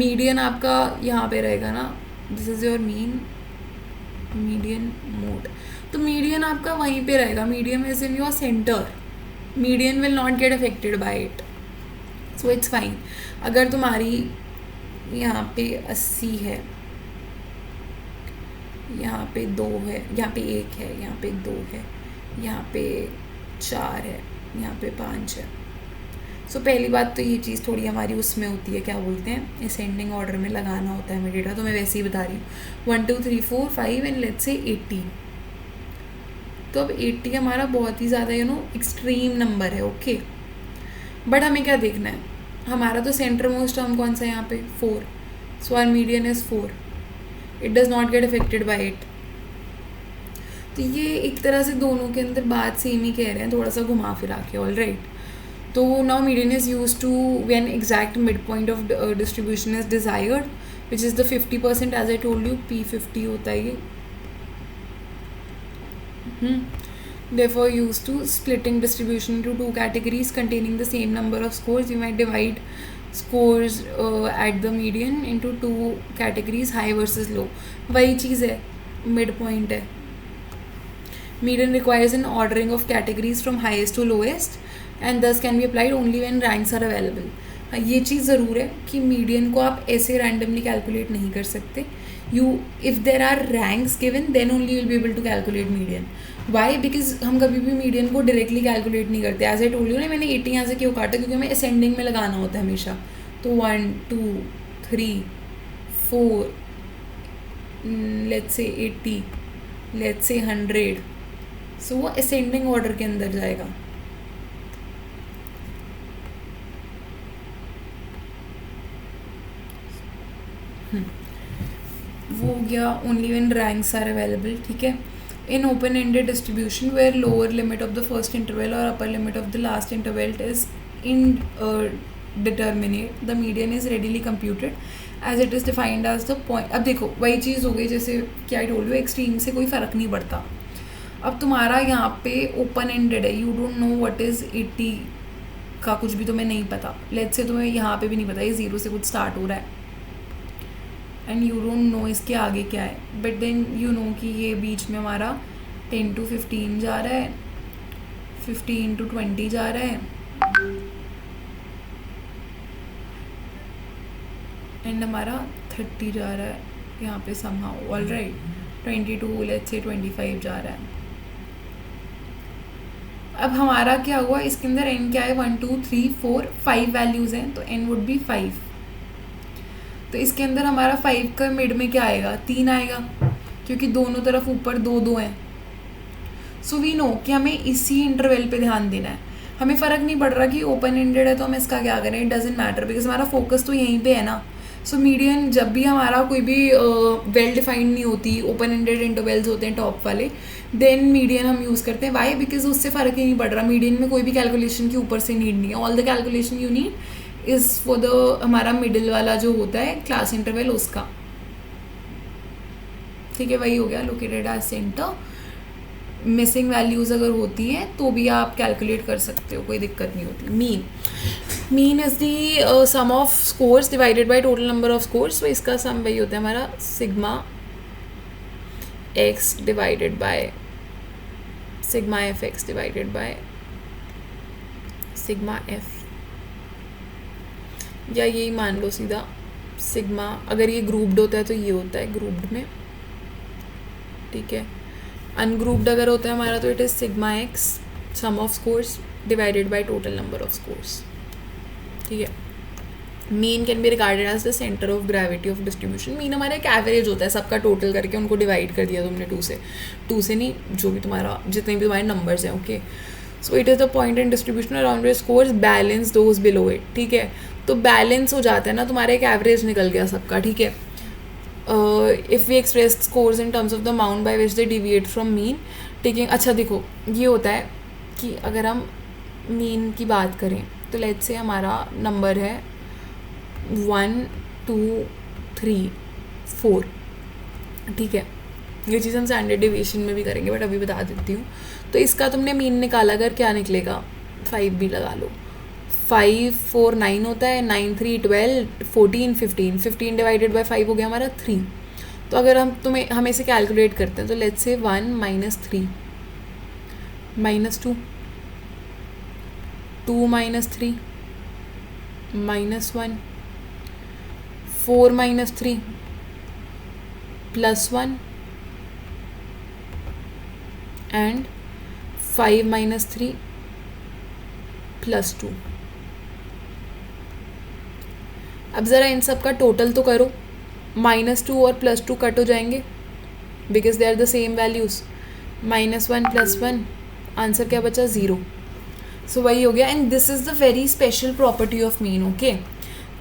Median आपका यहाँ पे रहेगा ना, this is your mean median mode. तो median आपका वहीं पे रहेगा. Median is in your center. Median will not get affected by it. So it's fine. अगर तुम्हारी यहाँ पे 80 है, यहाँ पे 2 है, यहाँ पे 1 है, यहाँ पे 2 है, यहाँ पे 4 है, यहाँ पे 5 है. सो पहली बात तो ये चीज़ थोड़ी हमारी उसमें होती है, क्या बोलते हैं, असेंडिंग ऑर्डर में लगाना होता है हमें डेटा. तो मैं वैसे ही बता रही हूँ 1 2 3 4 5 एंड लेट्स से 80. तो अब 80 हमारा बहुत ही ज़्यादा एक्सट्रीम नंबर है, ओके. बट हमें क्या देखना है, हमारा तो सेंटर मोस्ट टर्म कौन सा है यहाँ पे? 4. So our median is 4. It does not get affected by it. तो ये एक तरह से दोनों के अंदर बात सेम ही कह रहे हैं, थोड़ा सा घुमा फिरा के, ऑल राइट. तो now median is use to when exact mid point of distribution is desired, which is the 50%. As I told you, P50 होता है ये. Therefore, used to splitting distribution into two categories containing the same number of scores, you might divide scores at the median into two categories, high versus low. वही चीज़ है, midpoint है. Median requires an ordering of categories from highest to lowest and thus can be applied only when ranks are available. ये चीज़ ज़रूर है कि median को आप ऐसे रैंडमली कैलकुलेट नहीं कर सकते. If there are ranks given then only will be able to calculate median. Why? Because हम कभी भी मीडियन को डायरेक्टली कैलकुलेट नहीं करते. एज आई टोल्ड यू ना, मैंने 80 यहाँ से क्यों काटा, क्योंकि हमें असेंडिंग में लगाना होता है हमेशा. तो 1 2 3 4, लेट्स से 80, लेट्स से 100, सो वो असेंडिंग ऑर्डर के अंदर जाएगा. वो हो गया only when ranks are available. ठीक है. In open ended distribution where lower limit of the first interval और upper limit of the last interval is indeterminate, the median is readily computed as it is defined as the point. अब देखो वही चीज़ हो गई जैसे क्या आई told you, extreme से कोई फ़र्क नहीं पड़ता. अब तुम्हारा यहाँ पे ओपन एंडेड है, you don't know what is 80 का कुछ भी तुम्हें नहीं पता. लेट्स से तुम्हें यहाँ पे भी नहीं पता ये 0 से कुछ स्टार्ट हो रहा है एंड यू डोंट नो इसके आगे क्या है. बट देन यू नो कि ये बीच में हमारा 10 to 15 जा रहा है, 15 to 20 जा रहा है एंड हमारा 30 जा रहा है यहाँ पे somehow. All right, 22, let's say 25 जा रहा है. अब हमारा क्या हुआ, इसके अंदर n क्या है, 1 2 3 4 5 वैल्यूज़ हैं, तो n वुड बी 5. तो इसके अंदर हमारा 5 का मिड में क्या आएगा, 3 आएगा, क्योंकि दोनों तरफ ऊपर 2 2 हैं. सो वी नो कि हमें इसी इंटरवल पे ध्यान देना है. हमें फ़र्क नहीं पड़ रहा कि ओपन एंडेड है तो हम इसका क्या करें, इट डजेंट मैटर, बिकॉज हमारा फोकस तो यहीं पे है ना. सो मीडियन जब भी हमारा कोई भी वेल डिफाइंड नहीं होती, ओपन एंडेड इंटरवल्स होते हैं टॉप वाले, देन मीडियन हम यूज़ करते हैं. वाई? बिकॉज उससे फ़र्क ही नहीं पड़ रहा. मीडियन में कोई भी कैलकुलेशन की ऊपर से नीड नहीं है. All the calculation you need is for the हमारा मिडिल वाला जो होता है क्लास इंटरवल उसका. ठीक है, वही हो गया located as centre. Missing values अगर होती हैं तो भी आप कैलकुलेट कर सकते हो, कोई दिक्कत नहीं होती. Mean is the sum of scores divided by total number of scores. तो इसका सम वही होता है हमारा sigma X divided by sigma F X divided by sigma F, या यही मान लो सीधा सिग्मा. अगर ये ग्रुप्ड होता है तो ये होता है ग्रुप्ड में. ठीक है. अनग्रुप्ड अगर होता है हमारा तो it is sigma X sum of scores divided by total number of scores. ठीक है. Mean can be regarded as the centre of gravity of distribution. Mean हमारा एक एवरेज होता है, सबका टोटल करके उनको डिवाइड कर दिया तुमने 2 से नहीं, जो भी तुम्हारा जितने भी तुम्हारे नंबर्स हैं. Okay. So it is the point in distribution around your scores balance those below it. ठीक है. तो बैलेंस हो जाता है ना, तुम्हारा एक एवरेज निकल गया सबका. ठीक है. If we express scores in terms of the amount by which they deviate from mean. ठीक है. अच्छा देखो ये होता है कि अगर हम मीन की बात करें तो लेट्स से हमारा नंबर है 1 2 3 4. ठीक है. ये चीज़ हम स्टैंडर्ड डेविएशन में भी करेंगे बट अभी बता देती हूँ. तो इसका तुमने मीन निकाला, अगर क्या निकलेगा, 5 भी लगा लो. 5 4 9 होता है, 9 3 12 14 15. 15 डिवाइडेड बाय 5 हो गया हमारा 3. तो अगर हम इसे कैलकुलेट करते हैं तो लेट्स से 1 - 3 -2 2 - 3 -1 4 - 3 +1 एंड 5 - 3 +2. अब ज़रा इन सब का टोटल तो करो. -2 और +2 कट हो जाएंगे because they are the same values. -1 +1, answer क्या बचा, 0. सो वही हो गया. And this is the very special property of mean. Okay.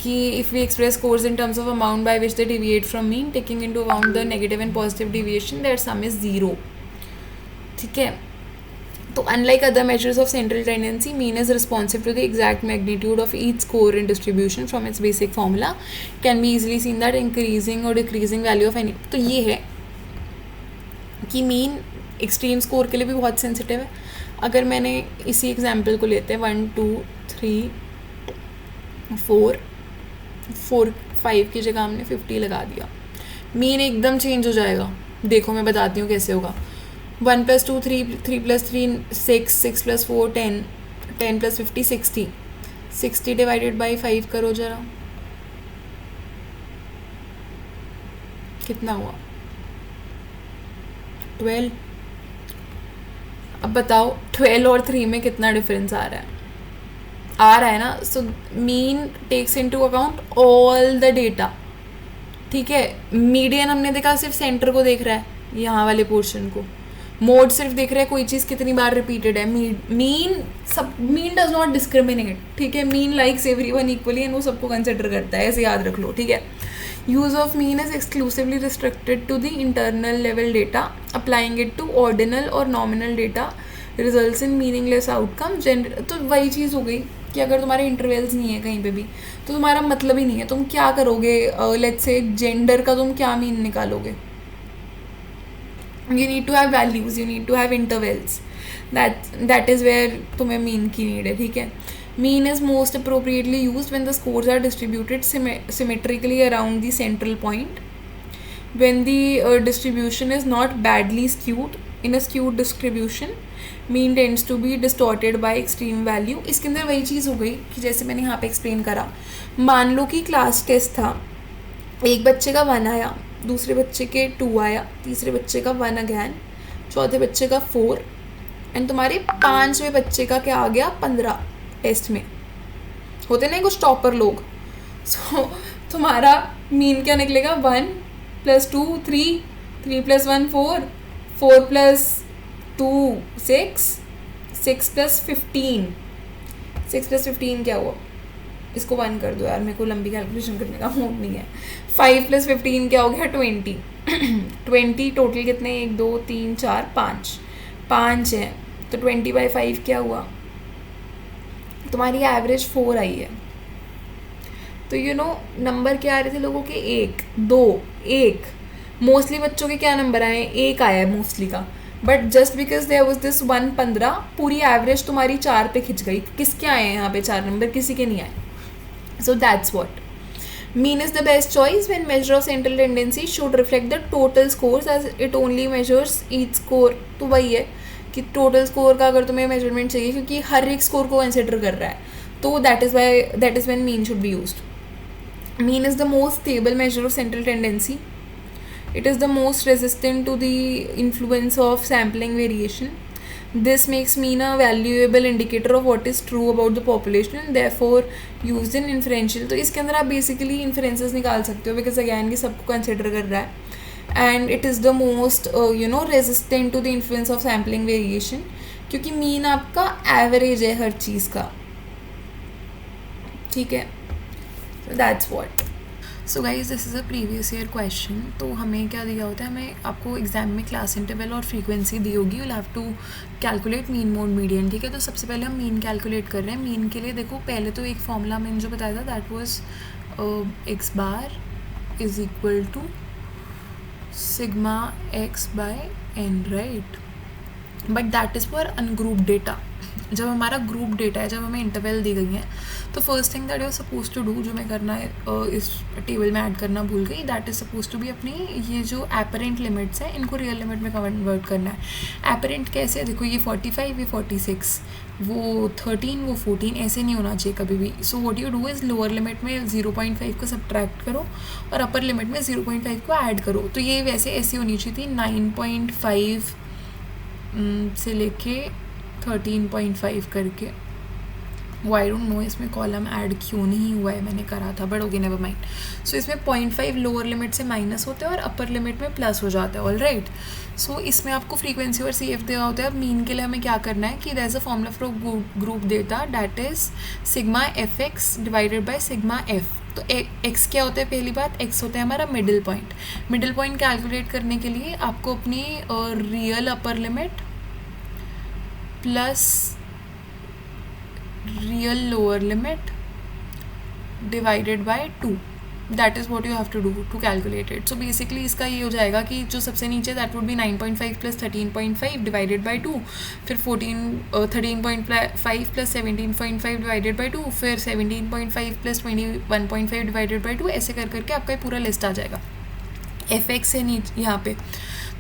कि if we express scores in terms of amount by which they deviate from mean taking into account the negative and positive deviation, that sum is 0. ठीक है. तो unlike other measures of central tendency, mean is responsive to the exact magnitude of each score in distribution from its basic formula. Can be easily seen that increasing or decreasing value of any. तो ये है कि mean extreme score के लिए भी बहुत sensitive है. अगर मैंने इसी एग्जाम्पल को लेते हैं 1 2 3 4 5 की जगह हमने 50 लगा दिया, मीन एकदम चेंज हो जाएगा. देखो मैं बताती हूँ कैसे होगा. 1 + 2 3 3 + 3 6 6 + 4 10 10 + 50 60 60 डिवाइडेड बाई 5 करो जरा, कितना हुआ 12. अब बताओ 12 और 3 में कितना डिफरेंस आ रहा है ना. So mean takes into account all the data. ठीक है, मीडियन हमने देखा सिर्फ सेंटर को देख रहा है, यहाँ वाले पोर्शन को. मोड सिर्फ देख रहा है कोई चीज़ कितनी बार रिपीटेड है. Mean does not discriminate. ठीक है, mean likes everyone equally and वो सबको कंसिडर करता है, ऐसे याद रख लो. ठीक है, use of mean is exclusively restricted to the internal level data. Applying it to ordinal और nominal data results in meaningless outcome. तो वही चीज़ हो गई कि अगर तुम्हारे इंटरवल्स नहीं है कहीं पे भी तो तुम्हारा मतलब ही नहीं है. तुम क्या करोगे, लेट्स से जेंडर का तुम क्या मीन निकालोगे. You need to have values, you need to have intervals. That is where तुम्हें mean की need है. ठीक है, mean is most appropriately used when the scores are distributed symmetrically around the central point. When the distribution is not badly skewed. In a skewed distribution, mean tends to be distorted by extreme value. इसके अंदर वही चीज़ हो गई कि जैसे मैंने यहाँ पे एक्सप्लेन करा. मान लो कि क्लास टेस्ट था, एक बच्चे का 1 आया, दूसरे बच्चे के 2 आया, तीसरे बच्चे का 1 अगैन, चौथे बच्चे का 4 एंड तुम्हारे 5वें बच्चे का क्या आ गया 15. टेस्ट में होते नहीं कुछ टॉपर लोग. सो तुम्हारा मीन क्या निकलेगा 1 + 2 3 3 + 1 4 4 + 2 6 6 + 15 6 + 15 क्या हुआ. इसको 1 कर दो यार, मेरे को लंबी कैलकुलेशन करने का मूड नहीं है. 5 + 15 क्या हो गया 20 20 टोटल कितने 1 2 3 4 5 है. तो 20/5 क्या हुआ, तुम्हारी एवरेज 4 आई है. तो नंबर क्या आ रहे थे लोगों के 1 2 1. मोस्टली बच्चों के क्या नंबर आए 1 आया है मोस्टली का. But just because there was this 1 15 पूरी एवरेज तुम्हारी 4 पे खिंच गई. किसके आए हैं यहाँ पे 4 नंबर, किसी के नहीं आए. So that's what. Mean is the best choice when measure of central tendency should reflect the total scores as it only measures each score. तो वही है कि total score का अगर तुम्हें measurement चाहिए क्योंकि हर एक score को consider कर रहा है, तो that is when mean should be used. Mean is the most stable measure of central tendency. It is the most resistant to the influence of sampling variation. This makes mean a valuable indicator of what is true about the population and therefore used in inferential. तो इसके अंदर आप basically inferences निकाल सकते हो because again ये सबको consider कर रहा है and it is the most resistant to the influence of sampling variation क्योंकि mean आपका average है हर चीज़ का. ठीक है, so that's what. So guys this is a previous year question. तो हमें क्या दिया होता है, हमें आपको एग्जाम में क्लास इंटरवल और फ्रीक्वेंसी दी होगी. You have to calculate mean mode median. ठीक है, तो सबसे पहले हम मीन कैलकुलेट कर रहे हैं. मीन के लिए देखो पहले तो एक फॉर्मूला मैंने जो बताया था that was x bar is equal to sigma x/n, right. But that is for ungroup data. जब हमारा ग्रुप डेटा है, जब हमें इंटरवल दी गई है, तो first thing that you are suppose to do, जो मैं करना है इस टेबल में ऐड करना भूल गई, that is suppose to be अपनी ये जो एपरेंट लिमिट्स हैं इनको रियल लिमिट में कन्वर्ट करना है. एपरेंट कैसे है, देखो ये 45 ये 46 वो 13 वो 14 ऐसे नहीं होना चाहिए कभी भी. So what you do is lower limit में 0.5 को सब्ट्रैक्ट करो और अपर लिमिट में 0.5 को ऐड करो. तो ये वैसे ऐसी होनी चाहिए थी 9.5 से लेके 13.5 करके. वो आई डोंट नो इसमें कॉलम ऐड क्यों नहीं हुआ है, मैंने करा था बट ओके नेवर माइंड. सो इसमें 0.5 लोअर लिमिट से माइनस होता है और अपर लिमिट में प्लस हो जाता है. All right. सो इसमें आपको फ्रीक्वेंसी और CF दिया होता है. अब मीन के लिए हमें क्या करना है कि there is a formula for group data that is sigma FX divided by sigma F. तो x क्या होता है, पहली बात x होता है हमारा middle point. Middle point calculate करने के लिए आपको अपनी real upper limit plus real lower limit divided by 2 that is what you have to do to calculate it. So basically इसका ये हो जाएगा कि जो सबसे नीचे that would be 9.5 plus 13.5 divided by 2, फिर 13.5 प्लस 17.5 डिवाइडेड बाई 2, फिर 17.5 प्लस 21.5 डिवाइडेड बाई 2, ऐसे कर करके आपका पूरा लिस्ट आ जाएगा. एफ एक्स है नीचे यहाँ पे,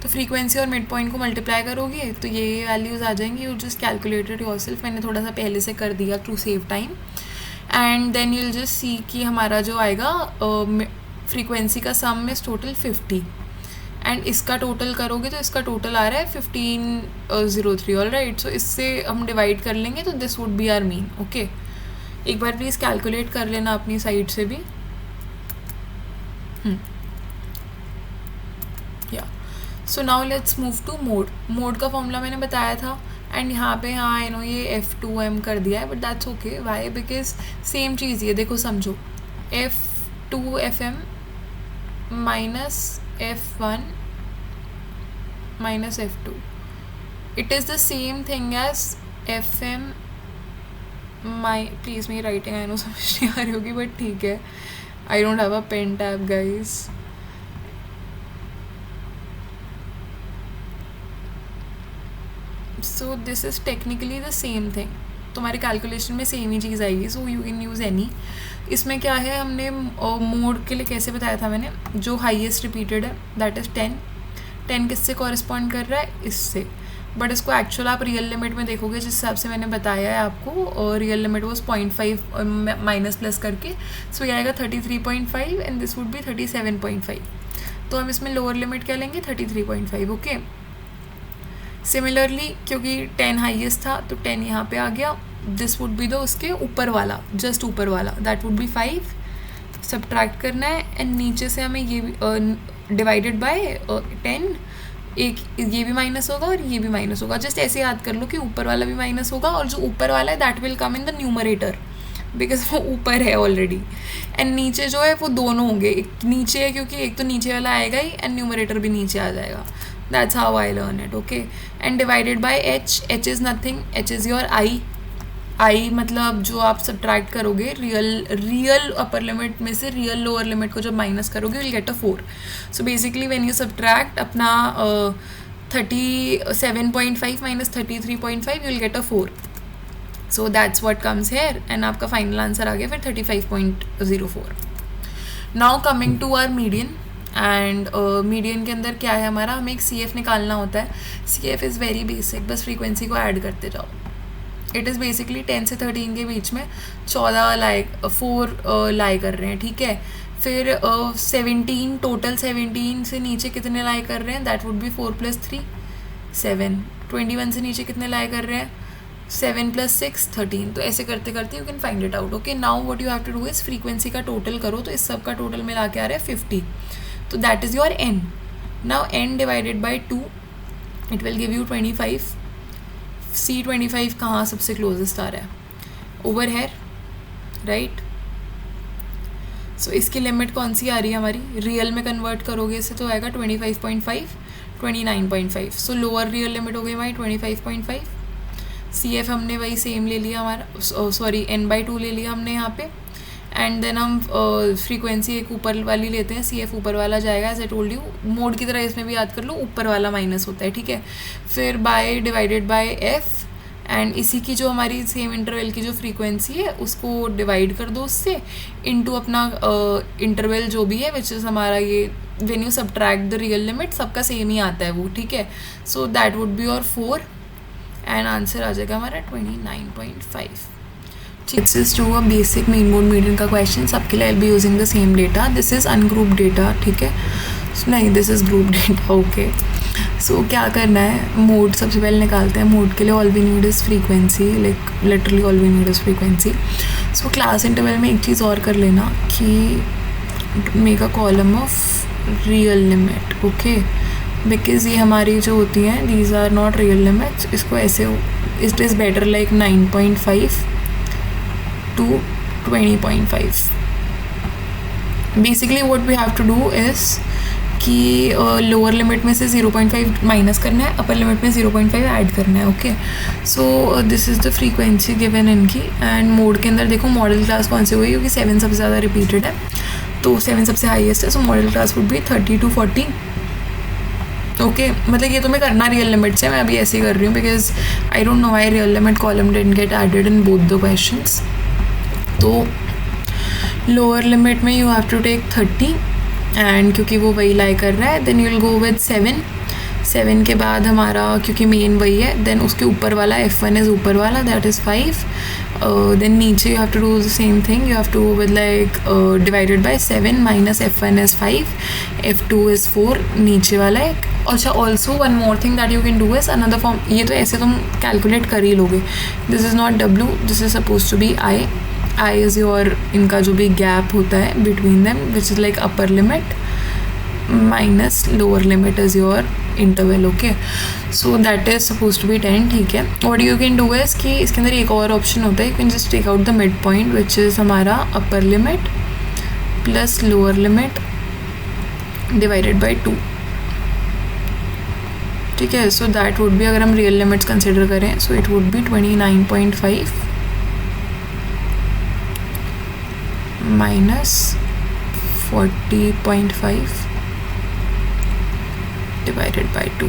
तो फ्रीक्वेंसी और मिड पॉइंट को मल्टीप्लाई करोगे तो ये वैल्यूज़ आ जाएंगी. You just calculated yourself. मैंने थोड़ा सा पहले से कर दिया to save time. And then you'll just see कि हमारा जो आएगा फ्रीक्वेंसी का सम इज़ टोटल 50, एंड इसका टोटल करोगे तो इसका टोटल आ रहा है 1503. All right. सो इससे हम डिवाइड कर लेंगे तो this would be our mean. Okay, एक बार प्लीज़ कैलकुलेट कर लेना अपनी साइड से भी. या so now let's move to mode. Mode का फॉर्मूला मैंने बताया था, एंड यहाँ पे हाँ आई नो ये F2M कर दिया है, but that's okay. Why? Because same चीज़ ये देखो समझो, F2FM minus F1 minus F2, it is the same thing as FM my. Please मेरी राइटिंग आई नो समझ नहीं आ रही होगी, बट ठीक है. I don't have a pen tab guys. So this is technically the same thing. तुम्हारे calculation में सेम ही चीज़ आएगी. So you can use any. इसमें क्या है, हमने मोड के लिए कैसे बताया था मैंने, जो हाईएस्ट रिपीटेड है दैट इज़ 10. 10 किससे कॉरेस्पॉन्ड कर रहा है? इससे. बट इसको एक्चुअल आप रियल लिमिट में देखोगे जिस हिसाब से मैंने बताया है आपको, और रियल लिमिट वो 0.5 माइनस प्लस करके. सो ये आएगा 33.5 एंड दिस वुड बी 37.5. तो हम इसमें लोअर लिमिट क्या लेंगे? 33.5. ओके. सिमिलरली क्योंकि 10 हाईएस्ट था तो 10 यहाँ पे आ गया. दिस वुड बी द उसके ऊपर वाला, जस्ट ऊपर वाला, दैट वुड बी 5. सब्ट्रैक्ट करना है, एंड नीचे से हमें ये डिवाइडेड बाय 10, एक ये भी माइनस होगा और ये भी माइनस होगा. जस्ट ऐसे याद कर लो कि ऊपर वाला भी माइनस होगा, और जो ऊपर वाला है that will come in the numerator because वो ऊपर है ऑलरेडी. एंड नीचे जो है वो दोनों होंगे. एक नीचे है क्योंकि एक तो नीचे वाला आएगा ही, एंड न्यूमरेटर भी नीचे आ जाएगा. That's how I learn it. Okay, and divided by h. H is nothing. H is your I. I मतलब जो आप सब्ट्रैक्ट करोगे रियल अपर लिमिट में से रियल लोअर लिमिट को जब माइनस करोगे will get a 4. So basically when you subtract अपना 37.5 minus 33.5 you will get a 4. So that's what comes here, and आपका फाइनल आंसर आ गया फिर 35.04. Now coming to our median. And median के अंदर क्या है हमारा, हमें एक CF निकालना होता है. CF इज़ वेरी बेसिक, बस फ्रीक्वेंसी को ऐड करते जाओ. इट इज़ बेसिकली 10 से 13 के बीच में 4 लाई कर रहे हैं. ठीक है. फिर 17 टोटल 17 से नीचे कितने लाई कर रहे हैं? That would B 4 + 3 7. 21 से नीचे कितने लाई कर रहे हैं? 7 + 6 13. तो ऐसे करते करते you can find it out. Okay, now what you have to do is frequency का टोटल करो. तो इस सब का टोटल मिला के आ रहा है 50. So that is your n. Now n divided by 2, it will give you 25. C 25 कहाँ सबसे क्लोजेस्ट आ रहा है? Over here, right? So इसकी लिमिट कौन सी आ रही है हमारी? रियल में कन्वर्ट करोगे इसे तो आएगा 25.5, 29.5. सो लोअर रियल लिमिट हो गई हमारी 25.5. CF हमने वही सेम ले लिया हमारा, सॉरी n/2 ले लिया हमने यहाँ पे. एंड देन हम फ्रीक्वेंसी एक ऊपर वाली लेते हैं. CF ऊपर वाला जाएगा, as I told you. Mode की तरह इसमें भी याद कर लो, ऊपर वाला माइनस होता है. ठीक है. फिर by divided by F, and इसी की जो हमारी सेम इंटरवल की जो फ्रीक्वेंसी है उसको डिवाइड कर दो उससे इनटू अपना इंटरवल जो भी है, विच इज़ हमारा ये when you subtract the real limit सबका सेम ही आता है वो. ठीक है. So that would be your 4, and answer आ जाएगा हमारा 29.5. This is to a basic mean mode median का क्वेश्चन. सबके लिए I'll be using the same data. This is ungrouped data. ठीक है. नहीं, this is group data. Okay. So क्या करना है, मोड सबसे पहले निकालते हैं. मोड के लिए all we need is frequency, like literally all we need is frequency. So class interval में एक चीज़ और कर लेना कि make a column of real limit. Okay, because ये हमारी जो होती हैं these are not real limits. इसको ऐसे it is better like 9.5 to 20.5. Basically what we have to do is कि लोअर लिमिट में से 0.5 माइनस करना है, अपर लिमिट में 0.5 ऐड करना है. Okay. So this is the frequency given इनकी. एंड मोड के अंदर देखो मॉडल क्लास कौन सी हुई, क्योंकि 7 सबसे ज़्यादा रिपीटेड है. तो 7 सबसे हाईएस्ट है, so model class would be 30 to 40. Okay मतलब ये तुम्हें करना रियल लिमिट से, मैं अभी ऐसे ही कर रही हूँ because I don't know why real limit column didn't get added in both the questions. तो लोअर लिमिट में you have to take 30 and क्योंकि वो वही लाई कर रहा है then you will go with 7 के बाद हमारा क्योंकि मेन वही है देन उसके ऊपर वाला F1 इज़ ऊपर वाला दैट इज़ 5. देन नीचे you have to do the same thing, you have to with like divided by 7 minus F1 is 5, F2 is 4 नीचे वाला एक. अच्छा also one more thing that you can do is another form, ये तो ऐसे तुम calculate कर ही लोगे. This is not W, this is suppose to be I is your, इनका जो भी गैप होता है between them which is like upper limit minus lower limit is your interval. Okay so that is suppose to be 10. ठीक है, what you can do is कि इसके अंदर एक और ऑप्शन होता है, you can just take out the mid point which is हमारा upper limit plus lower limit divided by 2. ठीक है, सो दैट वुड बी, अगर हम रियल लिमिट्स कंसिडर करें सो it would B 29.5 minus 40.5 divided by 2,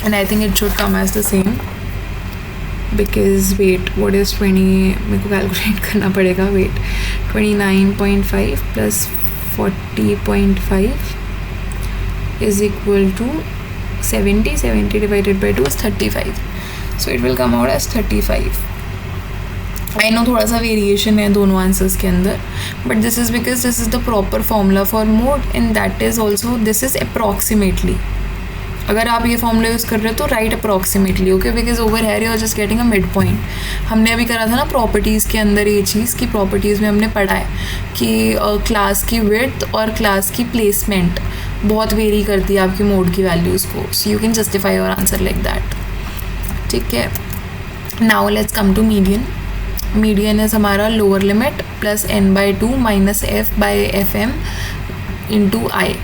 and I think it should come as the same because wait what is 20, मेरे को calculate करना पड़ेगा. wait 29.5 plus 40.5 is equal to 70 divided by 2 is 35, so it will come out as 35. I know थोड़ा सा variation है दोनों answers के अंदर but this is because this is the proper formula for mode and that is also this is approximately. अगर आप ये formula use कर रहे हो तो right approximately. Okay because over here you are just getting a mid point. हमने अभी करा था ना प्रॉपर्टीज़ के अंदर ये चीज़ की, प्रॉपर्टीज़ में हमने पढ़ा है कि क्लास की विड्थ और क्लास की प्लेसमेंट बहुत वेरी करती है आपकी मोड की वैल्यूज़ को. So you can justify your answer like that. ठीक है, now let's come to median. Median is हमारा lower limit plus n/2 minus F by FM into I.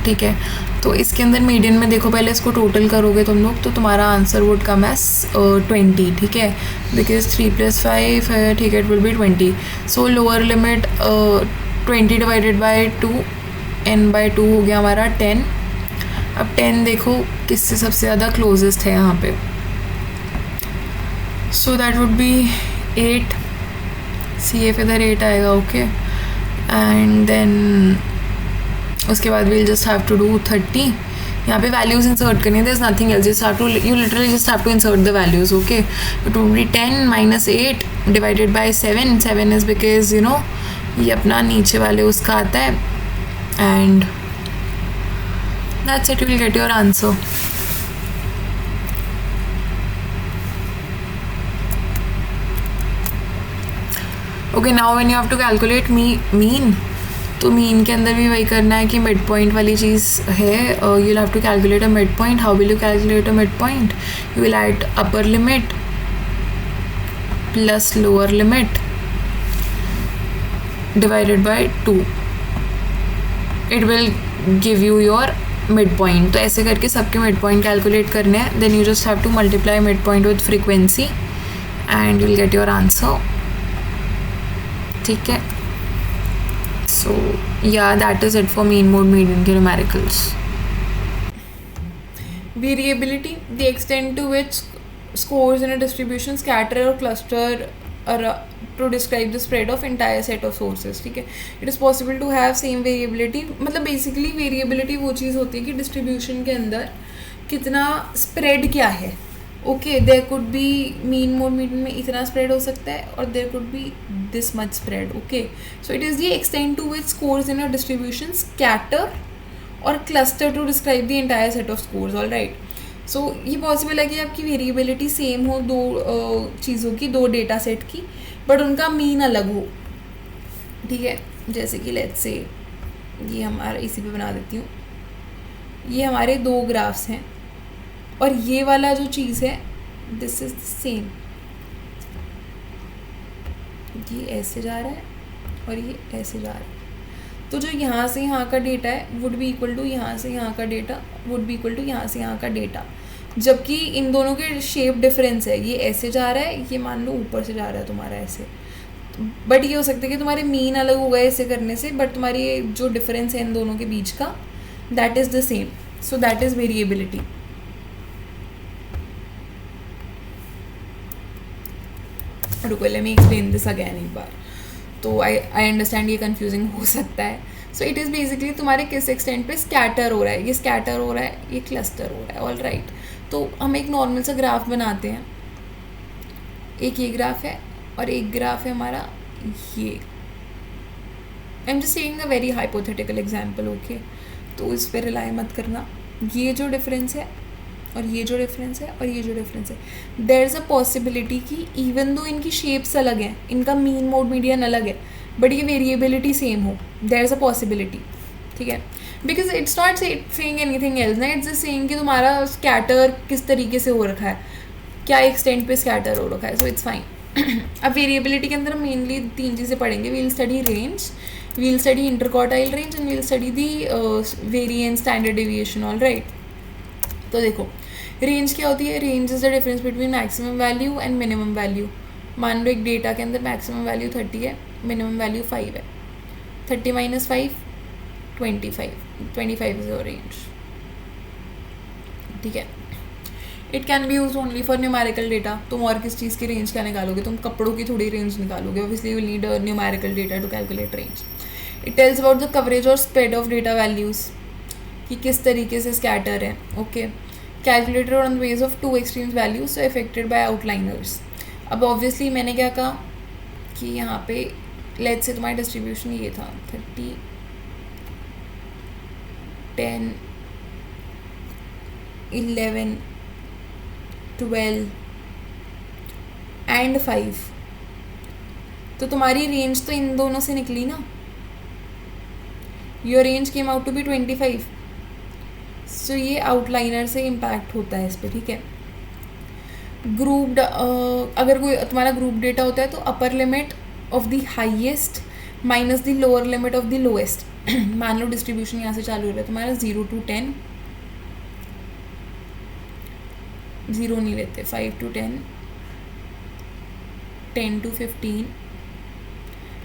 ठीक है, तो इसके अंदर मीडियन में देखो पहले इसको टोटल करोगे तुम लोग तो तुम्हारा आंसर वुड कम एज 20. ठीक है, बिकॉज 3 + 5 है. ठीक है, it will B 20. So lower limit 20 divided by 2 n/2 हो गया हमारा 10. अब 10 देखो किससे सबसे ज़्यादा क्लोजेस्ट है यहाँ पे, सो दैट वुड बी 8. CF इधर 8 आएगा. ओके एंड देन उसके बाद we'll just have to do 30. यहाँ पे वैल्यूज़ इंसर्ट करनी है, there's nothing else, just have to, you literally just have to insert the values. okay, it would be 10 minus 8 divided by 7. 7 is because you know ये अपना नीचे वाले उसका आता है and that's it, you will get your answer. Okay now when you have to calculate mean, तो mean के अंदर भी वही करना है कि मिड पॉइंट वाली चीज़ है. You will have to calculate a mid point. How will you calculate a mid point? You will add upper limit plus lower limit divided by 2. It will give you your mid point. तो ऐसे करके सबके mid point calculate करने हैं. Then you just have to multiply mid point with frequency and you will get your answer. ठीक है, so yeah that is it for mean mode median के numericals. Variability, the extent to which scores in a distribution scatter or cluster to describe the spread of entire set of sources. ठीक है, it is possible to have same variability. मतलब basically variability वो चीज़ होती है कि distribution के अंदर कितना spread क्या है. Okay, there could be mean mode median में इतना स्प्रेड हो सकता है और there could be this much spread. Okay, so it is the extent to which scores in a distribution scatter or cluster to describe the entire set of scores. All right, so ये possible है कि आपकी variability same हो दो चीज़ों की, दो data set की, बट उनका मीन अलग हो. ठीक है, जैसे कि लेट्स से ये हमारा इसी पे बना देती हूँ. ये हमारे दो ग्राफ्स हैं और ये वाला जो चीज़ है दिस इज सेम. ये ऐसे जा रहा है और ये ऐसे जा रहा है. तो जो यहाँ से यहाँ का डेटा है वुड बी इक्वल टू यहाँ से यहाँ का data would be equal to यहाँ से यहाँ का डेटा. जबकि इन दोनों के शेप डिफरेंस है. ये ऐसे जा रहा है, ये मान लो ऊपर से जा रहा है तुम्हारा ऐसे. बट ये हो सकता है कि तुम्हारे मीन अलग होगा ऐसे करने से, बट तुम्हारी जो डिफरेंस है इन दोनों के बीच का that is the same. So that is variability. रुको, let me explain this again एक बार. तो आई अंडरस्टैंड ये कंफ्यूजिंग हो सकता है. सो इट इज़ बेसिकली तुम्हारे किस एक्सटेंट पे स्कैटर हो रहा है. ये स्कैटर हो रहा है, ये क्लस्टर हो रहा है. All right. तो हम एक नॉर्मल सा ग्राफ बनाते हैं. एक ये ग्राफ है और एक ग्राफ है हमारा ये. I am just saying a very hypothetical example. Okay, तो इस पर रिलाई मत करना. ये जो डिफरेंस है और ये जो डिफरेंस है और ये जो डिफरेंस है, देयर इज़ अ पॉसिबिलिटी कि इवन दो इनकी शेप्स अलग हैं, इनका मीन मोड मीडियन अलग है, बट ये वेरिएबिलिटी सेम हो. There is a possibility. ठीक है, because it's not saying anything else ना. इट्स जस्ट सेइंग कि तुम्हारा स्कैटर किस तरीके से हो रखा है, क्या एक्सटेंट पे स्कैटर हो रखा है. So it's fine. अब वेरिएबिलिटी के अंदर मेनली 3 चीज़ें पढ़ेंगे. We'll study range, we'll study interquartile range and we'll study the variance standard deviation. All right. तो देखो, रेंज क्या होती है. Range is the difference between maximum value and minimum value. मान लो एक डेटा के अंदर मैक्सिमम वैल्यू 30 है, मिनिमम वैल्यू 5 है. 30 - 5 25. 25 इज योर रेंज. ठीक है. It can B use only for numerical data. तुम और किस चीज़ की रेंज क्या निकालोगे. तुम कपड़ों की थोड़ी रेंज निकालोगे. Obviously you will need a numerical data to calculate range. It tells about the coverage और स्प्रेड ऑफ डेटा वैल्यूज़, कि किस तरीके से स्कैटर है. Okay, calculated on the base of 2 extremes values so affected by outliners. अब obviously मैंने क्या कहा कि यहाँ पे लेट्स से तुम्हारी डिस्ट्रीब्यूशन ये था 30 10 11 12 एंड 5. तो तुम्हारी रेंज तो इन दोनों से निकली ना. Your range came out to be 25. So ये आउटलाइनर से इम्पैक्ट होता है इस पर. ठीक है. ग्रुप अगर कोई तुम्हारा ग्रुप डेटा होता है तो अपर limit of the highest minus the lower limit of the lowest. मान लो डिस्ट्रीब्यूशन यहाँ से चालू हो रहा है तुम्हारा 0 to 10, 0 नहीं लेते, 5 to 10, 10 to 15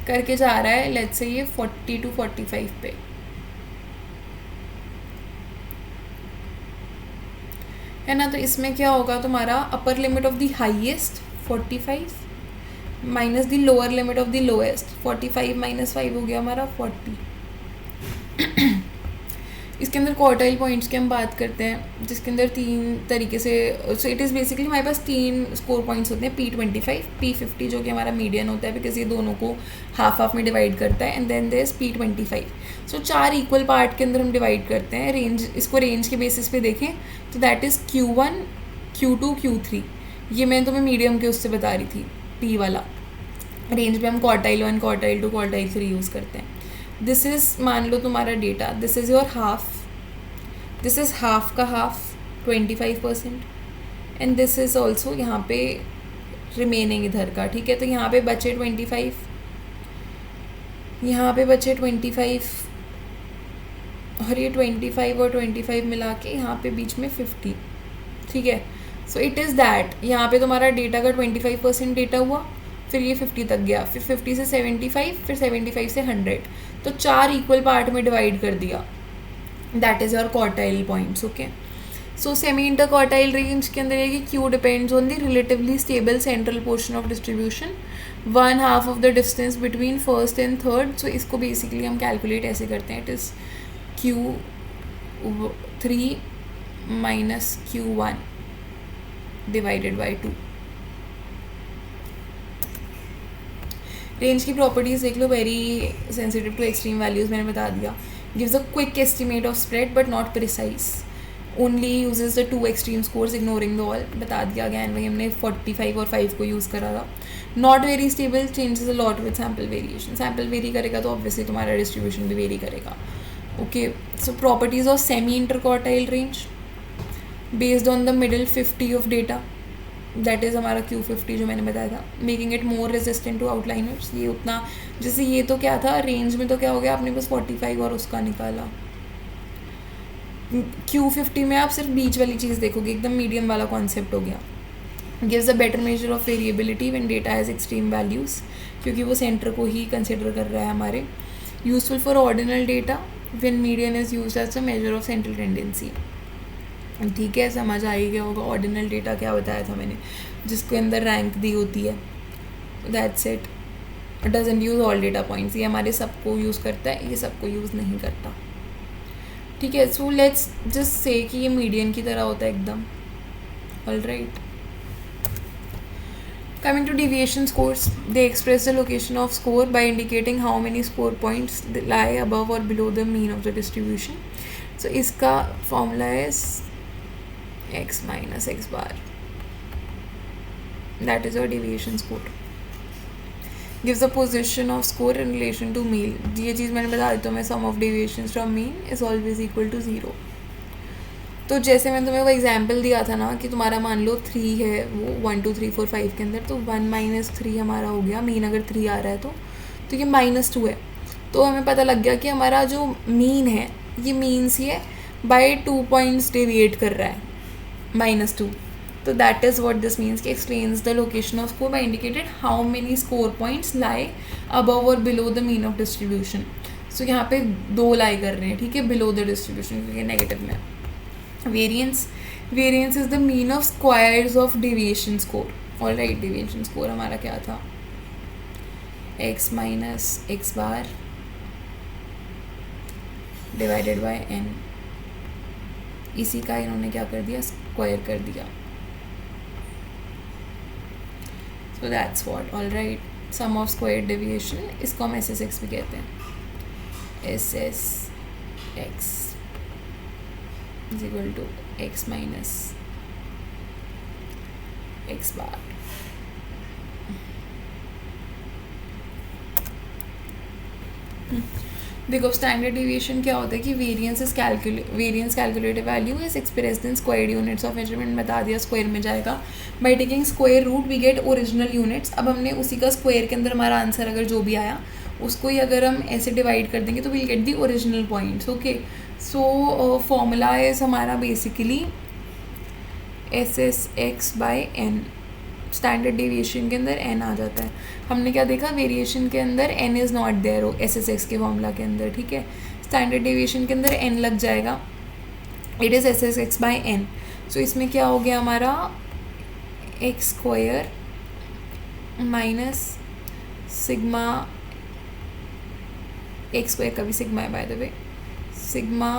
करके जा रहा है. लेट्स से ये 40 to 45 पे. है ना. तो इसमें क्या होगा, तुम्हारा अपर limit of the highest 45 minus the lower limit of the lowest. 45 - 5 हो गया हमारा 40. इसके अंदर क्वार्टाइल पॉइंट्स की हम बात करते हैं, जिसके अंदर 3 तरीके से. सो इट इज़ बेसिकली हमारे पास 3 स्कोर पॉइंट्स होते हैं. P25, P50 जो कि हमारा मीडियन होता है, बिकॉज ये दोनों को हाफ में डिवाइड करता है. And then there is P25. So 4 equal part के अंदर हम डिवाइड करते हैं. रेंज, इसको रेंज के बेसिस पे देखें तो that is Q1, Q2, Q3. ये मैं तुम्हें मीडियम के उससे बता रही थी, P वाला. रेंज पे हम क्वार्टाइल 1, क्वार्टाइल 2, क्वार्टाइल 3 यूज़ करते हैं. दिस इज़, मान लो तुम्हारा data, this is your half, this is half का half 25%, and this is also यहाँ पे रिमेनिंग इधर का. ठीक है. तो यहाँ पे बचे 25, यहाँ पे बचे 25, और ये 25 और 25 मिला के यहाँ पे बीच में 50. ठीक है. सो इट इज़ दैट यहाँ पे तुम्हारा डेटा का 25% डेटा हुआ, फिर ये 50 तक गया, फिर 50 से 75, फिर 75 से 100. तो 4 इक्वल पार्ट में डिवाइड कर दिया. That is your quartile points. Okay. So semi inter quartile range के अंदर है कि Q depends on the relatively stable central portion of distribution, 1/2 of the distance between first and third. So इसको basically हम calculate ऐसे करते हैं. It is Q3 - Q1 divided by 2. Range की प्रॉपर्टीज़ देख लो. Very sensitive to extreme values, मैंने बता दिया. Gives a quick estimate of spread but not precise. Only uses the 2 extreme scores ignoring the all. बता दिया अगैन, वही हमने 45 और 5 को यूज़ करा था. Not very stable, changes a lot with sample variation. Sample vary करेगा तो ऑब्वियसली तुम्हारा डिस्ट्रीब्यूशन भी वेरी करेगा. Okay. So properties of semi interquartile range based on the middle 50 of data, that is हमारा Q50 जो मैंने बताया था. Making it more resistant to outliners. ये उतना, जैसे ये तो क्या था रेंज में, तो क्या हो गया आपने बस 45 और उसका निकाला. Q50 में आप सिर्फ बीच वाली चीज़ देखोगे, एकदम मीडियम वाला कॉन्सेप्ट हो गया. Gives a better measure of variability when data has extreme values, क्योंकि वो सेंटर को ही कंसिडर कर रहा है हमारे. Useful for ordinal data when median is used as a measure of central tendency. ठीक है, समझ आ ही गया होगा ऑर्डिनल डेटा क्या बताया था मैंने, जिसके अंदर रैंक दी होती है. That's it. Doesn't use all data points. ये हमारे सबको यूज़ करता है, ये सबको यूज़ नहीं करता. ठीक है, सो लेट्स जस्ट से कि ये मीडियन की तरह होता है एकदम. All right. Coming to deviation scores, they express the location of score by indicating how many score points lie above or below the mean of the distribution. So इसका formula is x minus x bar. That is our deviation score. Gives the position of score in relation to mean. ये चीज़ मैंने बता दी तो मैं sum of deviations from mean is always equal to 0. तो जैसे मैंने तुम्हें वो एग्जाम्पल दिया था ना कि तुम्हारा मान लो 3 है वो 1 2 3 4 5 के अंदर, तो 1 - 3 हमारा हो गया. मीन अगर 3 आ रहा है तो ये -2 है. तो हमें पता लग गया कि हमारा जो मीन है ये मीन्स ये बाय 2 पॉइंट्स डेविएट कर रहा है, -2. तो that is what this means कि explains the location of score by indicated how many score points lie above और below the mean of distribution. So यहाँ पे 2 लाई कर रहे हैं, ठीक है, बिलो द डिस्ट्रीब्यूशन क्योंकि नेगेटिव में. Variance is the mean of squares of deviation score. All right, deviation score हमारा क्या था, x minus x bar divided by n. इसी का इन्होंने क्या कर दिया, स्क्वायर कर दिया. So that's what. All right, sum of square deviation, इसको हम SSX भी कहते हैं. SSX is equal to x minus x bar. देखो स्टैंडर्ड डेविएशन क्या होता है कि variance calculated value is expressed in squared units of measurement. बता दिया स्क्वायर में जाएगा. By taking square root we get original units. अब हमने उसी का स्क्वायर के अंदर हमारा आंसर अगर जो भी आया उसको ही अगर हम ऐसे डिवाइड कर देंगे तो will get the original points. Okay, so formula is हमारा basically SSX by n. Standard deviation के अंदर n आ जाता है. हमने क्या देखा, वेरिएशन के अंदर n इज़ नॉट देयर हो SSX के फॉर्मूला के अंदर. ठीक है, स्टैंडर्ड डेविएशन के अंदर n लग जाएगा. It is SSX by n. So इसमें क्या हो गया हमारा, x square minus sigma, x square का भी सिग्मा है by the way, sigma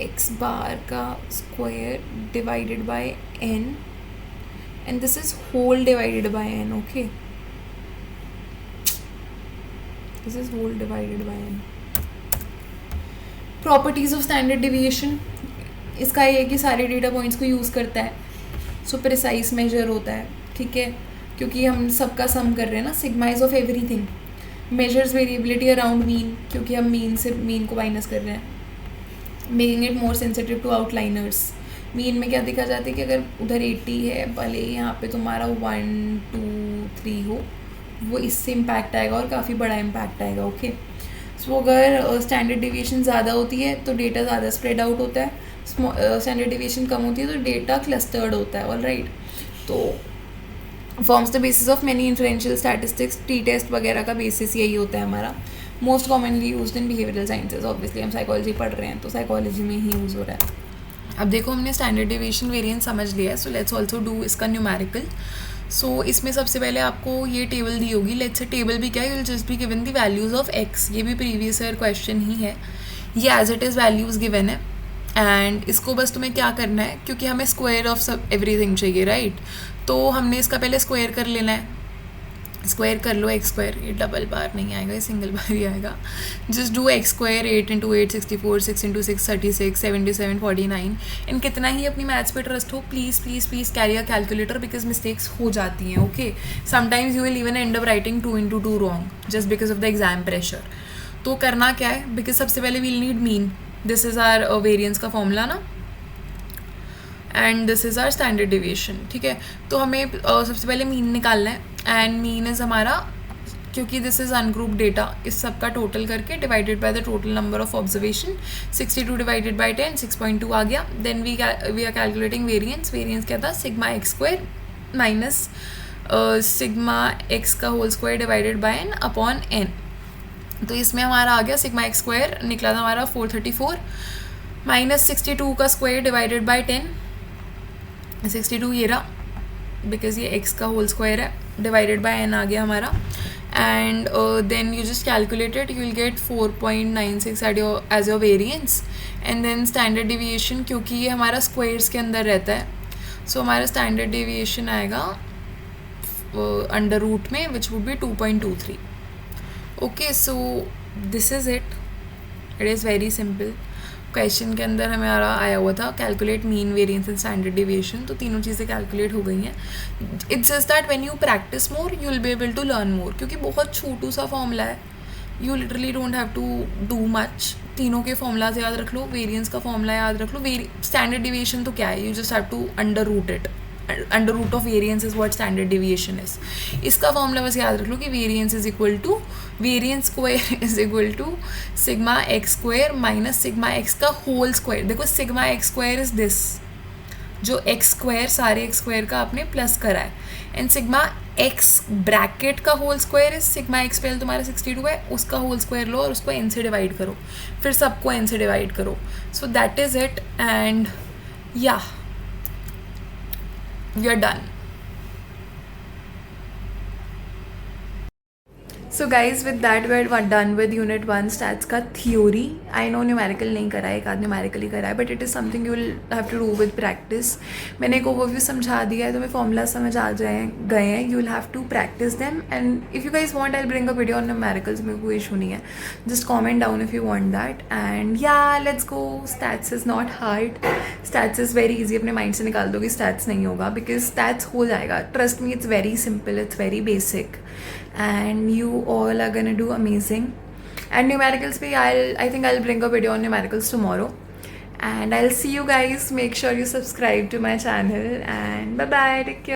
x bar का square divided by n, and this is whole divided by n. Okay, this is whole divided by n. Properties of standard deviation, इसका ये है कि सारे data points को use करता है. सो precise major होता है. ठीक है, क्योंकि हम सबका सम कर रहे हैं ना. Sigma is of everything. Measures variability around mean, क्योंकि हम मीन से मीन को माइनस कर रहे हैं. Making it more sensitive to outliners. Mean में क्या देखा जाता है कि अगर उधर 80 है, भले यहाँ पे तुम्हारा 1 2 3 हो, वो इससे इम्पैक्ट आएगा और काफ़ी बड़ा इम्पैक्ट आएगा. ओके, सो अगर स्टैंडर्ड डेविएशन ज़्यादा होती है तो डेटा ज़्यादा स्प्रेड आउट होता है. स्टैंडर्ड डेविएशन कम होती है तो डेटा क्लस्टर्ड होता है. ऑल राइट, तो forms the basis of many influential statistics. T test वगैरह का बेसिस यही होता है हमारा. Most commonly used in behavioural sciences. Obviously हम साइकोलॉजी पढ़ रहे हैं तो साइकोलॉजी में ही यूज़ हो रहा है. अब देखो हमने स्टैंडर्ड डेविएशन वेरिएंस समझ लिया है. सो लेट्स ऑल्सो डू इसका न्यूमेरिकल. सो इसमें सबसे पहले आपको ये टेबल दी होगी. लेट्स से टेबल भी क्या है, you will just be given the values of x. ये भी प्रीवियस ईयर क्वेश्चन ही है. ये as it is values given है एंड इसको बस तुम्हें क्या करना है, क्योंकि हमें स्क्वायर ऑफ सब एवरीथिंग चाहिए राइट. तो हमने इसका पहले स्क्वायर कर लेना है. स्क्वायर कर लो x स्क्वायर. ये डबल बार नहीं आएगा, ये सिंगल बार ही आएगा. Just do x square. 8 × 8 64, 6 × 6 36, 77 49. इन कितना ही अपनी मैथ्स पे ट्रस्ट हो, please please please carry a calculator because mistakes हो जाती हैं. Okay, sometimes you will even end up writing 2 × 2 wrong just because of the exam pressure. तो करना क्या है, बिकॉज सबसे पहले we'll need mean. This is our variance का फॉर्मूला ना, and this is our standard deviation. ठीक है, तो हमें सबसे पहले मीन निकालना है. एंड मीन इज़ हमारा, क्योंकि दिस इज़ अनग्रुप डेटा, इस सब का टोटल करके divided by the total number of observation. 62 divided by 10 6.2 आ गया. Then we are calculating variance. Variance क्या था, sigma x square minus sigma x का whole square divided by n upon n. तो इसमें हमारा आ गया सिग्मा एक्स स्क्वायर निकला था हमारा 434 माइनस 62 का स्क्वायर डिवाइडेड बाय 10, 62 ये रहा बिकॉज ये x का होल स्क्वायर है, डिवाइडेड बाय n आ गया हमारा। And then you just calculated, you will get 4.96 as your variance. And then standard deviation, क्योंकि ये हमारा स्क्वायर्स के अंदर रहता है, सो हमारा स्टैंडर्ड डिविएशन आएगा अंडर रूट में which would be 2.23। Okay, so this is it is very simple. Question के अंदर हमारा आया हुआ था calculate mean variance and standard deviation, तो तीनों चीज़ें कैलकुलेट हो गई हैं। It's just that when you practice more you will be able to learn more, क्योंकि बहुत छोटू सा फॉर्मूला है, you literally don't have to do much. तीनों के फॉर्मूलाज याद रख लो, वेरिएंस का फॉर्मूला याद रख लो, स्टैंडर्ड डिविएशन तो क्या है, you just have to under root it, under root of variance is what standard deviation is. इसका फॉर्मूला बस याद रख लो कि variance is equal to variance square is equal to sigma x square minus sigma x का whole square. देखो sigma x square is this, जो x square सारे एक्स स्क्वायर का आपने प्लस करा है, एंड सिग्मा एक्स ब्रैकेट का whole square is sigma x पहले तुम्हारा 62 है, उसका होल स्क्वायर लो और उसको n से डिवाइड करो, फिर सबको n से डिवाइड करो। सो दैट इज इट, एंड या we are done. So guys, with that we're done with unit 1 stats का theory. I know numerical नहीं करा है, एक आध numerical ही करा है, but it is something you will have to do with practice. मैंने एक overview समझा दिया है, तुम्हें formula समझ आ गए हैं, you will have to practice them, and if you guys want I'll bring a video on numericals, मेरे कोई issue नहीं है, just comment down if you want that. And yeah, let's go. Stats is not hard, stats is very easy, अपने mind से निकाल दो कि stats नहीं होगा, because stats हो जाएगा, trust me, it's very simple, it's very basic, and you all are gonna do amazing. And numericals pe I think I'll bring a video on numericals tomorrow, and I'll see you guys. Make sure you subscribe to my channel, and bye bye, take care.